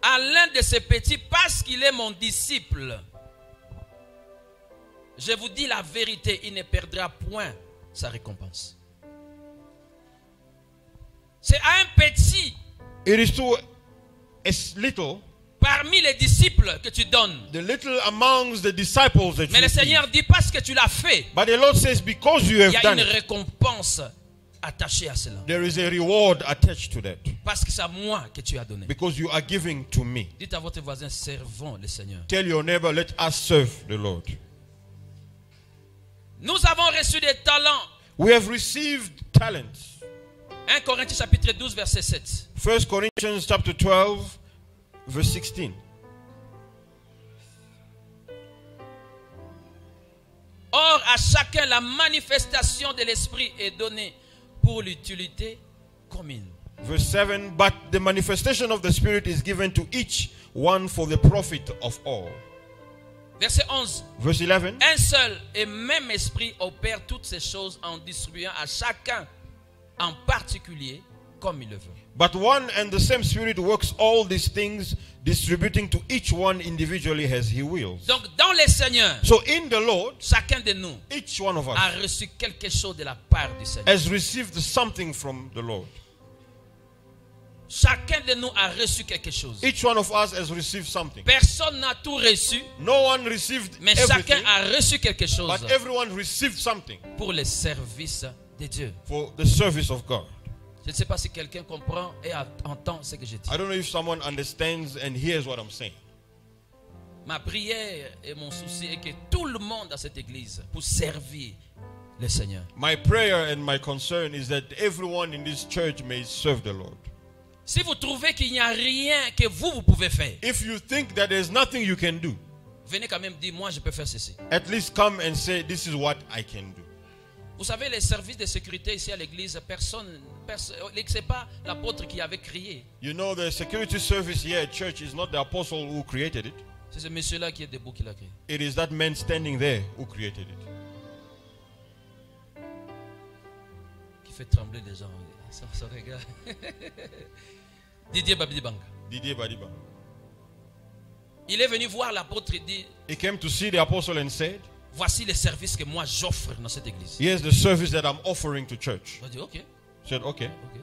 à l'un de ses petits parce qu'il est mon disciple, je vous dis la vérité, il ne perdra point sa récompense. C'est à un petit it is to a little, parmi les disciples que tu donnes. the little amongst the disciples that Mais le you Seigneur give. dit parce que tu l'as fait, But the Lord says because you il have y a done une it, récompense attachée à cela. there is a reward attached to that. Parce que c'est à moi que tu as donné. Because you are giving to me. Dites à votre voisin, servons le Seigneur. Tell your neighbor, let us serve the Lord. Nous avons reçu des talents. We have received talents. 1 Corinthiens chapitre 12 verset 7. 1 Corinthians chapter 12 verse 16. Or, à chacun, la manifestation de l'Esprit est donnée pour l'utilité commune. Verse 7, but the manifestation of the Spirit is given to each one for the profit of all. Verset 11. Verse 11, Un seul et même esprit opère toutes ces choses en distribuant à chacun en particulier comme il le veut. but one and the same Spirit works all these things, distributing to each one individually as he wills. Donc, dans le Seigneur, So in the Lord, chacun de nous each one of a us reçu quelque chose de la part du Seigneur. has received something from the Lord. Chacun de nous a reçu quelque chose. Each one of us has received something. Personne n'a tout reçu, No one received mais chacun everything, a reçu quelque chose but everyone received something pour le service de Dieu. for the service of God. Je ne sais pas si quelqu'un comprend et entend ce que je dis. I don't know if someone understands and hears what I'm saying. Ma prière et mon souci est que tout le monde dans cette église pour servir le Seigneur. My prayer and my concern is that everyone in this church may serve the Lord. Si vous trouvez qu'il n'y a rien que vous pouvez faire, If you think that there's nothing you can do, venez quand même dire, moi je peux faire ceci. at least come and say, this is what I can do. Vous savez, les services de sécurité ici à l'église, c'est pas l'apôtre qui avait crié. You know, the security service here at church is not the apostle who created it. C'est ce monsieur-là qui est debout qui l'a créé. It is that man standing there who created it. Qui fait trembler les gens. Ça regarde. Didier Babidibanga. Didier Badiba. Il est venu voir l'apôtre et dit, He came to see the apostle and said, voici les services que moi j'offre dans cette église. here's the service that I'm offering to church. Il a dit, ok. He said, okay. Ok.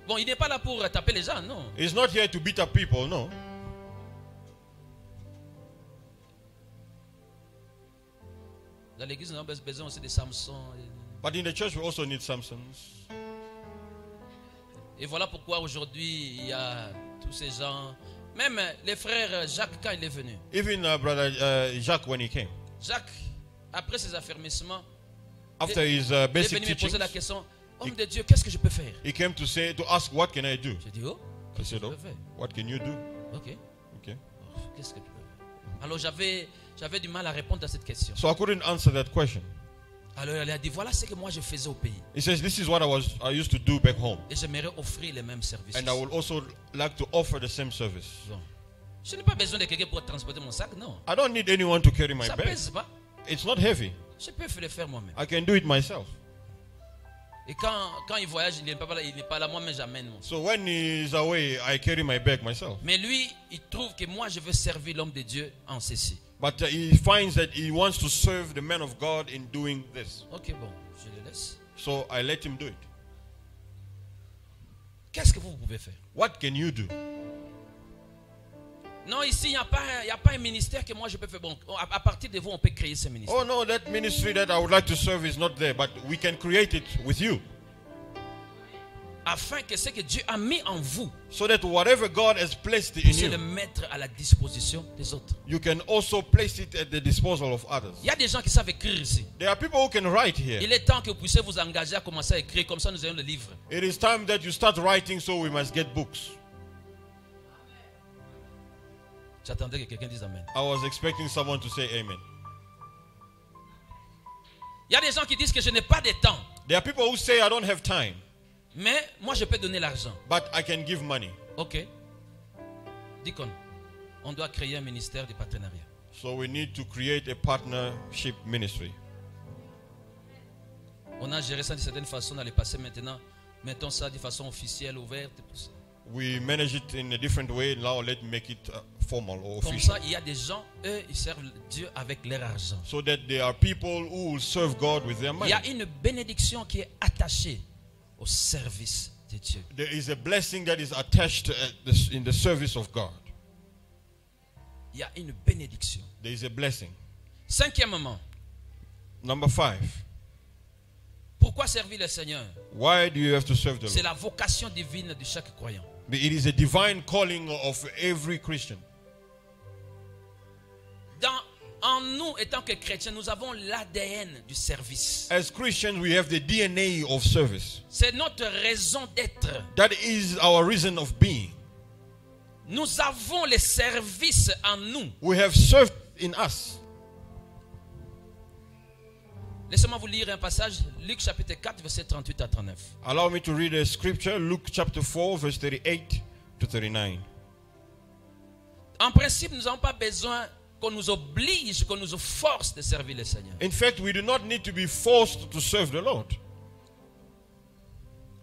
Bon, il n'est pas là pour taper les gens, non. He's not here to beat up people, no. Dans l'église, on a besoin aussi de Samson. But in the church, we also need Samsons. Et voilà pourquoi aujourd'hui, il y a tous ces gens. Même les frères Jacques, quand il est venu. Even brother Jacques, when he came, Jacques, après ses affermissements, after his il est basic venu me poser teachings, la question, homme de Dieu, qu'est-ce que je peux faire? he came to ask, what can I do? J'ai dit, oh, I qu'est-ce que said, je oh, peux faire? what can you do? Ok. Okay. Oh, qu'est-ce que tu peux faire? Alors j'avais du mal à répondre à cette question. So I couldn't answer that question. Alors elle a dit, voilà ce que moi je faisais au pays. He says, this is what I used to do back home. Et j'aimerais offrir les mêmes services. And I would also like to offer the same service. Bon. Je n'ai pas besoin de quelqu'un pour transporter mon sac, non. I don't need anyone to carry my Ça bag. pèse pas. It's not heavy. Je peux le faire moi-même. I can do it myself. Et quand il voyage, il n'est pas là, moi-même j'amène. So when he's away, I carry my bag myself. Mais lui, il trouve que moi je veux servir l'homme de Dieu en ceci. But he finds that he wants to serve the man of God in doing this. Ok, bon, je le laisse. So I let him do it. Qu'est-ce que vous pouvez faire? What can you do? Non, ici, il n'y a pas un ministère que moi je peux faire. Bon, à partir de vous, on peut créer ce ministère. Oh no, that ministry that I would like to serve is not there, but we can create it with you. Afin que ce que Dieu a mis en vous, So that whatever God has placed in puissiez le you, mettre à la disposition des autres. you can also place it at the disposal of others. Il y a des gens qui savent écrire ici. There are people who can write here. Il est temps que vous puissiez vous engager à commencer à écrire, comme ça nous ayons le livre. It is time that you start writing, so we must get books. J'attendais que quelqu'un dise Amen. I was expecting someone to say amen. Il y a des gens qui disent que je n'ai pas de temps. There are people who say, I don't have time, Mais moi, je peux donner l'argent. but I can give money. Ok. Deacon, on doit créer un ministère de partenariat. So we need to create a partnership ministry. On a géré ça d'une certaine façon dans le passé. Maintenant, mettons ça de façon officielle, ouverte. Tout ça. We manage it in a different way. Now let's make it formal or Comme official. ça, il y a des gens, eux, ils servent Dieu avec leur argent. So that there are people who will serve God with their Il money. y a une bénédiction qui est attachée au service de Dieu. There is a blessing that is attached in the service of God. Il y a une bénédiction. There is a blessing. Cinquièmement, Number 5. pourquoi servir le Seigneur? Why do you have to serve the C'est Lord? la vocation divine de chaque croyant. It is a divine calling of every Christian. En nous, étant que chrétiens, nous avons l'ADN du service. As Christians, we have the DNA of service. C'est notre raison d'être. That is our reason of being. Nous avons les services en nous. We have served in us. Laissez-moi vous lire un passage, Luc chapitre 4, verset 38 à 39. Allow me to read a scripture, Luke chapter 4, verse 38 to 39. En principe, nous n'avons pas besoin qu'on nous oblige, qu'on nous force de servir le Seigneur. In fact, we do not need to be forced to serve the Lord.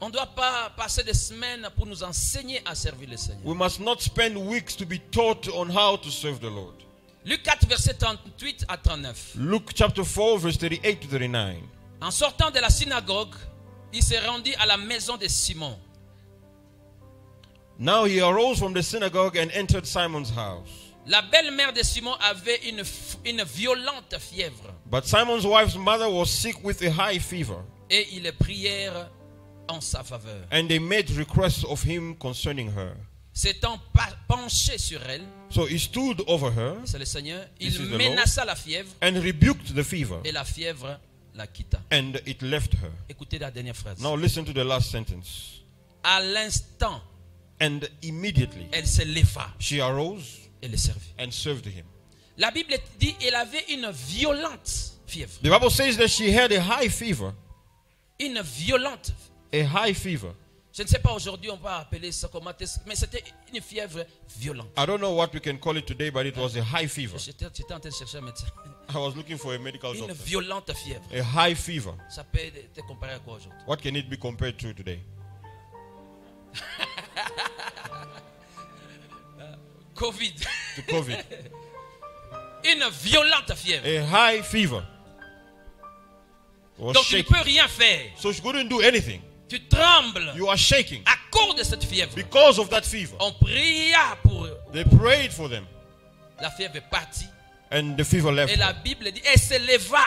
On ne doit pas passer des semaines pour nous enseigner à servir le Seigneur. We must not spend weeks to be taught on how to serve the Lord. Luc 4, verset 38 à 39. Luke chapter 4, verse 38 to 39. En sortant de la synagogue, il se rendit à la maison de Simon. Now he arose from the synagogue and entered Simon's house. La belle-mère de Simon avait une violente fièvre. But Simon's wife's mother was sick with a high fever. Et ils prièrent en sa faveur. And they made requests of him concerning her. S'étant penché sur elle, So he stood over her c'est le Seigneur, This il is the menaça la fièvre and rebuked the fever. et la fièvre la quitta. And it left her. Écoutez la dernière phrase. Now listen to the last sentence. À l'instant, And immediately elle se leva she arose et le servit. and served him. La Bible dit qu'elle avait une violente fièvre. The Bible says that she had a high fever. Une violente. A high fever. Je ne sais pas aujourd'hui on va appeler ça comment, mais c'était une fièvre violente. I don't know what we can call it today, but it was a high fever. J'étais en train de chercher un médecin. I was looking for a medical Une doctor. violente fièvre. A high fever. Ça peut être comparé à quoi aujourd'hui? What can it be compared to today? Covid. To COVID. Une violente fièvre. A high fever. Was Donc tu ne shaking. peux rien faire. So she couldn't do anything. Tu trembles You are shaking à cause de cette fièvre. because of that fever. On pria pour eux. They prayed for them, La fièvre est partie. and the fever left. Et la Bible dit, elle se leva.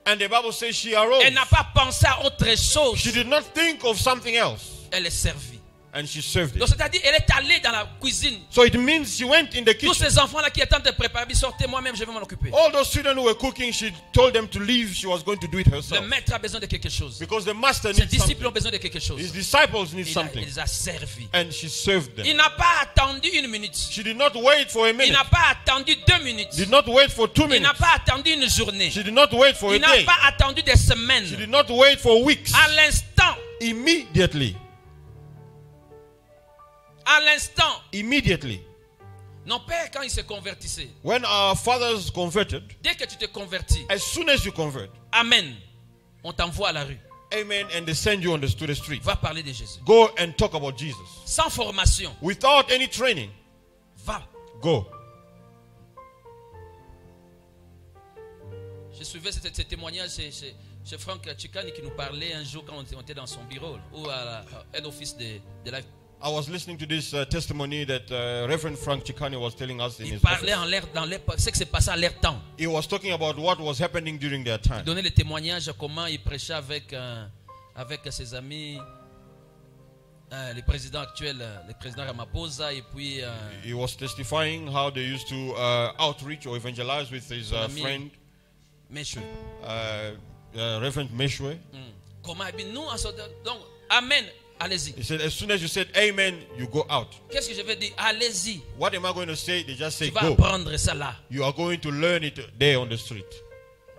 And the Bible says she arose. Elle n'a pas pensé à autre chose. She did not think of something else, Elle est servie. and she served Donc it. c'est-à-dire, elle est allée dans la cuisine. So it means she went in the Tous kitchen. ces enfants-là qui étaient en train de préparer, sortez moi-même, je vais m'en occuper. All those children who were cooking, she told them to leave. She was going to do it Le herself. maître a besoin de quelque chose. Because the master Ses needs disciples ont something. besoin de quelque chose. His disciples need Il something. les a servis. And she served them. Il n'a pas attendu une minute. She did not wait for a Il minute. n'a pas attendu 2 minutes. Did not wait for 2 Il n'a minutes. pas attendu une journée. She did not wait for a Il n'a day. pas attendu des She semaines. did not wait for weeks. À l'instant, Immediately. à l'instant. Immediately. Nos pères, quand ils se convertissaient, When our fathers converted, dès que tu te convertis, as soon as you convert, amen, on t'envoie à la rue. amen, and they send you to the street. Va parler de Jésus. Go and talk about Jesus. Sans formation, Without any training, va. go. Je suivais ce témoignage chez Frank Chikani qui nous parlait un jour quand on était dans son bureau ou à la head office de Life. I was listening to this testimony that Reverend Frank Chikani was telling us in Il his parlait office. dans ce qui s'est passé à leur temps. He was talking about what was happening during their time. Il donnait les témoignages comment il prêchait avec ses amis, le président actuel, le président Ramaphosa, et puis He was testifying how they used to outreach or evangelize with his ami. friend, Meshwe. Reverend Meshwe. Comment nous, donc, amen, allez-y. He said, as soon as you said amen, you go out. Qu'est-ce que je vais dire? Allez-y. What am I going to say? They just say Tu vas go. apprendre ça là. You are going to learn it there on the street.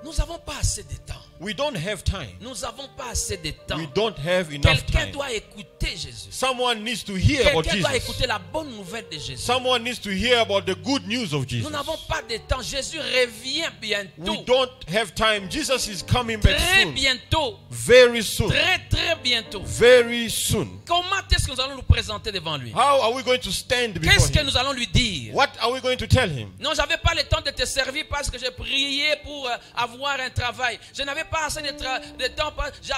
Nous n'avons pas assez de temps. We don't have time. Nous n'avons pas assez de temps. We don't have enough Quelqu'un time. doit écouter Jésus. Someone needs to hear about Quelqu'un doit Jesus. écouter la bonne nouvelle de Jésus. Someone needs to hear about the good news of Nous Jesus. n'avons pas de temps. Jésus revient We bientôt. don't have time. Jesus is coming back Très soon. bientôt. Very soon. Très, très bientôt. Very soon. Comment est-ce que nous allons nous présenter devant lui? How are we going to stand before Qu'est-ce que him? nous allons lui dire? What are we going to tell him? Non, je n'avais pas le temps de te servir parce que j'ai prié pour avoir un travail. Je n'avais pas assez de temps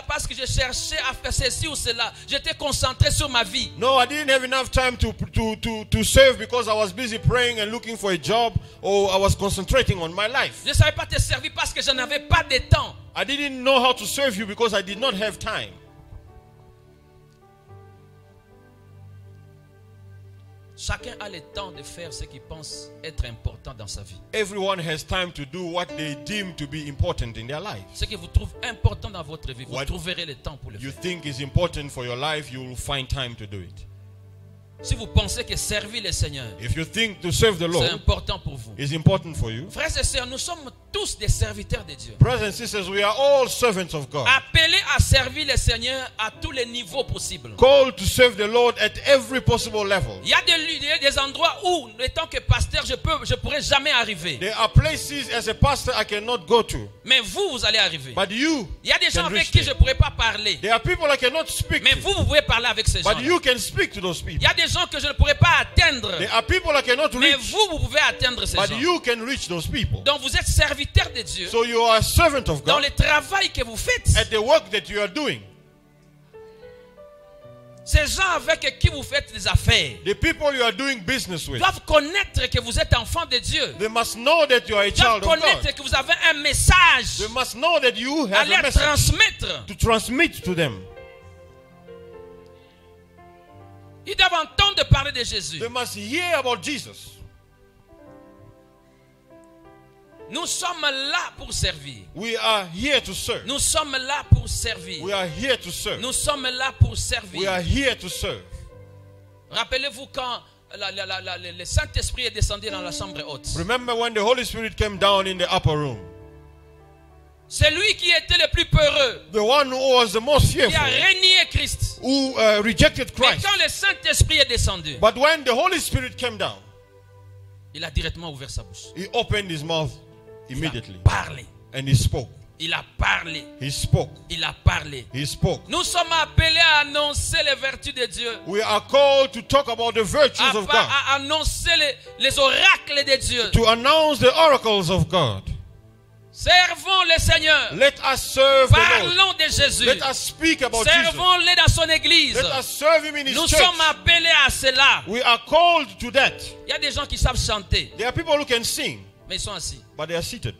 parce que je cherchais à faire ceci ou cela. J'étais concentré sur ma vie. No, I didn't have enough time to serve because I was busy praying and looking for a job, or I was concentrating on my life. Je ne savais pas te servir parce que je n'avais pas de temps. I didn't know how to serve you because I did not have time. Chacun a le temps de faire ce qu'il pense être important dans sa vie. Everyone has time to do what they deem to be important in their life. Ce que vous trouvez important dans votre vie, vous What trouverez le temps pour le You faire. think is important for your life, you will find time to do it. Si vous pensez que servir le Seigneur, If you think to serve the c'est Lord important pour vous. is important for you, Frères et sœurs, nous sommes tous des serviteurs de Dieu. brothers and sisters, we are all servants of God. Appelés à servir le Seigneur à tous les niveaux possibles. Called to serve the Lord at every possible level. Il y a des endroits où, étant que pasteur, je pourrais jamais arriver. There are places as a pastor I cannot go to, Mais vous allez arriver. but you Il y a des gens can avec reach qui there. je ne pourrais pas parler. There are people I cannot speak Mais to, vous pouvez parler avec ces gens. but you can speak to those Il people. y a des gens que je ne pourrais pas atteindre. There are people I cannot Mais reach, vous pouvez atteindre ces but gens. you can reach those people. Donc vous êtes serviteur de Dieu. So you are a servant of Dans God le travail que vous faites. at the work that you are doing. Ces gens avec qui vous faites des affaires The people you are doing business with, doivent connaître que vous êtes enfant de Dieu. they must know that you are a Ils doivent child of connaître God. que vous avez un message They must know that you à have a leur message transmettre. to transmit to them. Ils doivent entendre parler de Jésus. They must hear about Jesus. Nous sommes là pour servir. We are here to serve. Nous sommes là pour servir. We are here to serve. Nous sommes là pour We servir. are here to serve. Rappelez-vous quand le Saint-Esprit est descendu dans la chambre haute. Remember when the Holy Spirit came down in the upper room? C'est lui qui était le plus peureux, The one who was the most qui a fearful, renié Christ. who rejected Mais Christ. quand le Saint-Esprit est descendu, But when the Holy Spirit came down, il a directement ouvert sa bouche. he opened his mouth Il a immediately parlé. and he spoke. Il a parlé. He spoke. Il a parlé. He spoke. Nous sommes appelés à annoncer les vertus de Dieu. We are called to talk about the virtues of God, À annoncer les oracles de Dieu. to announce the oracles of God. Servons le Seigneur. Let us serve the Lord. Parlons de Jésus. Let us speak about Jesus. Servons-le dans son église. Let us serve him in his Nous church. sommes appelés à cela. We are called to that. Il y a des gens qui savent chanter, There are people who can sing, mais ils sont assis. but they are seated.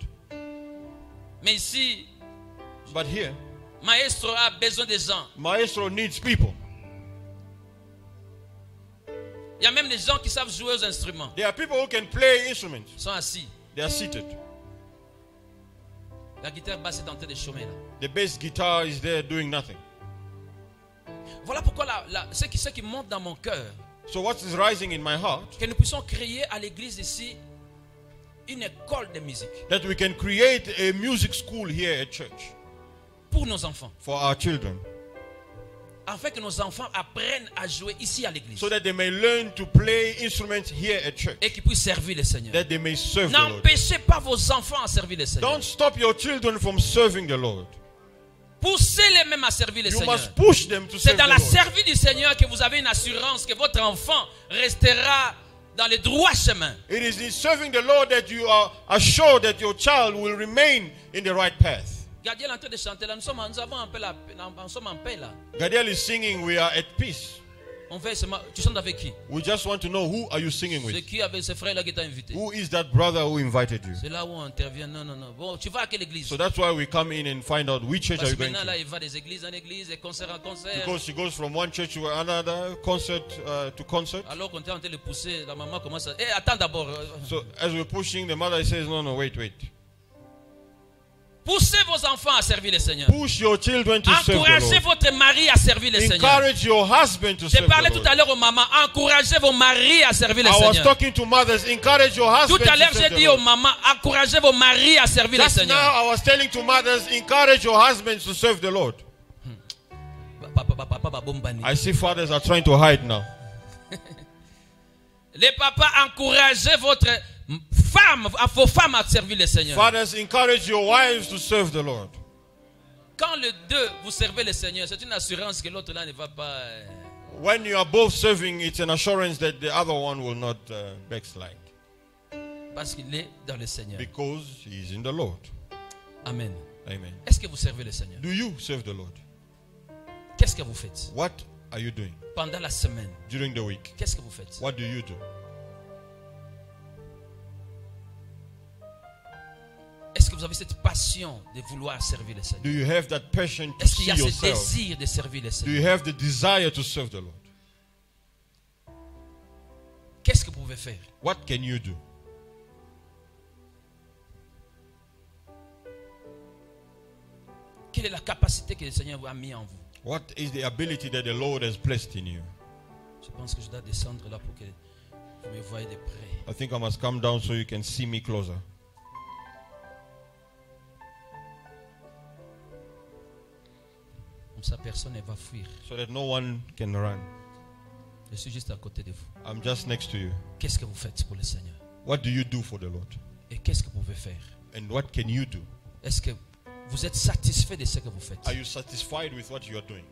Mais ici, But here, Maestro a besoin des gens. Maestro needs people. Il y a même des gens qui savent jouer aux instruments. There are people who can play instruments. Ils sont assis. They are seated. La guitare basse est en train de chômer là. The bass guitar is there doing nothing. Voilà pourquoi ce qui monte dans mon cœur, So what is rising in my heart? que nous puissions créer à l'église ici une école de musique That we can create a music school here at church pour nos enfants. for our children, Afin que nos enfants apprennent à jouer ici à l'église. so that they may learn to play instruments here at church, Et qu'ils puissent servir le Seigneur. that they may serve the Lord. N'empêchez pas vos enfants à servir le Seigneur. Don't stop your children from serving the Lord. Poussez-les même à servir le You Seigneur. must push them to C'est serve dans the la Lord. service du Seigneur que vous avez une assurance que votre enfant restera dans le droit chemin. It is in serving the Lord that you are assured that your child will remain in the right path. Gadiel est en train de chanter là. Nous avons un peu nous sommes en paix là. Gadiel is singing, we are at peace. On fait seulement. Tu chantes avec qui? We just want to know, who are you singing C'est with? qui avec ce frère là qui t'a invité? Who is that brother who invited you? C'est là où on intervient. Non. Bon, tu vas à quelle église? So that's why we come in and find out which church are Parce you que going maintenant là, to. il va des églises en église, et concert en concert. Because she goes from one church to another, concert to concert. Alors qu'on est en train de le pousser, la maman commence à... attends d'abord. So as we're pushing, the mother says, no, wait. Poussez vos enfants à servir le Seigneur. Push your children to serve the Encouragez Lord. votre mari à servir le Seigneur. Encourage your husband to J'ai serve parlé the tout Lord. à l'heure aux mamans. Encouragez vos maris à servir le I was Seigneur. talking to mothers. Encourage your husband Tout à l'heure, to j'ai serve the dit aux Lord. mamans, encouragez vos maris à servir le Just now, Seigneur. I was telling to mothers, encourage your husbands to serve the Lord. I see fathers are trying to hide now. Les papas, encouragez votre femme, vos femmes à servir le Seigneur. Fathers, encourage your wives to serve the Lord. Quand les deux vous servez le Seigneur, c'est une assurance que l'autre là ne va pas. When you are both serving, it's an assurance that the other one will not backslide. Parce qu'il est dans le Seigneur. Because he is in the Lord. Amen. Amen. Est-ce que vous servez le Seigneur? Do you serve the Lord? Qu'est-ce que vous faites? What are you doing Pendant la semaine, during the week? qu'est-ce que vous faites? What do you do? Est-ce que vous avez cette passion de vouloir servir le Seigneur? Do you have that passion to Est-ce qu'il see y a ce yourself? désir de servir le Do Seigneur? you have the desire to serve the Lord? Qu'est-ce que vous pouvez faire? What can you do? Quelle est la capacité que le Seigneur vous a mis en vous? What is the ability that the Lord has placed in you? Je pense que je dois descendre là pour que vous me voyez de près. I think I must come down so you can see me closer. Comme ça, personne ne va fuir. So that no one can run. Je suis juste à côté de vous. I'm just next to you. Qu'est-ce que vous faites pour le Seigneur? What do you do for the Lord? Et qu'est-ce que vous pouvez faire? And what can you do? Est-ce que vous êtes satisfait de ce que vous faites? Are you satisfied with what you are doing?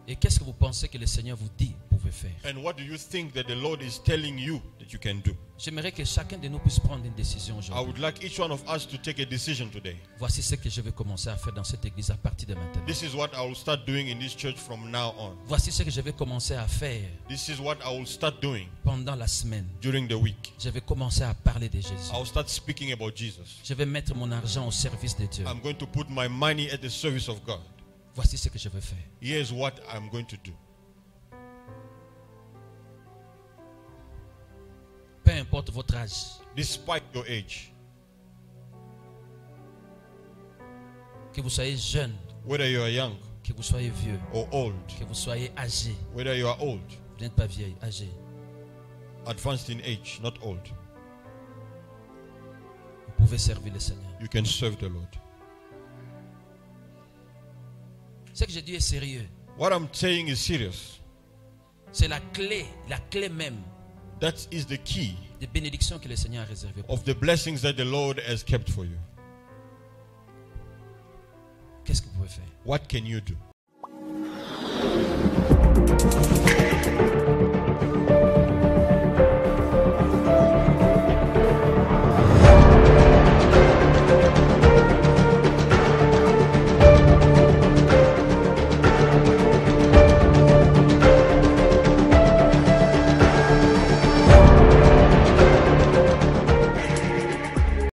Et qu'est-ce que vous pensez que le Seigneur vous dit vous pouvez faire? And what do you think that the Lord is telling you that you can do? J'aimerais que chacun de nous puisse prendre une décision I aujourd'hui. would like each one of us to take a decision today. Voici ce que je vais commencer à faire dans cette église à partir de maintenant. This is what I will start doing in this church from now on. Voici ce que je vais commencer à faire This is what I will start doing pendant la semaine. during the week. Je vais commencer à parler de Jésus. I will start speaking about Jesus. Je vais mettre mon argent au service de Dieu. I'm going to put my money at the service of God. Voici ce que je vais faire. Here's what I'm going to do. Peu importe votre âge, Despite your age, que vous soyez jeune, whether you are young que vous soyez vieux, or old, que vous soyez âgé. whether you are old, Vous n'êtes pas vieille, âgé. advanced in age, not old, Vous pouvez servir le Seigneur. you can serve the Lord. Ce que je dis est sérieux. What I'm saying is serious. C'est la clé même That is the key des bénédictions que le Seigneur a réservées pour vous. of the blessings that the Lord has kept for you. Qu'est-ce que vous pouvez faire? What can you do?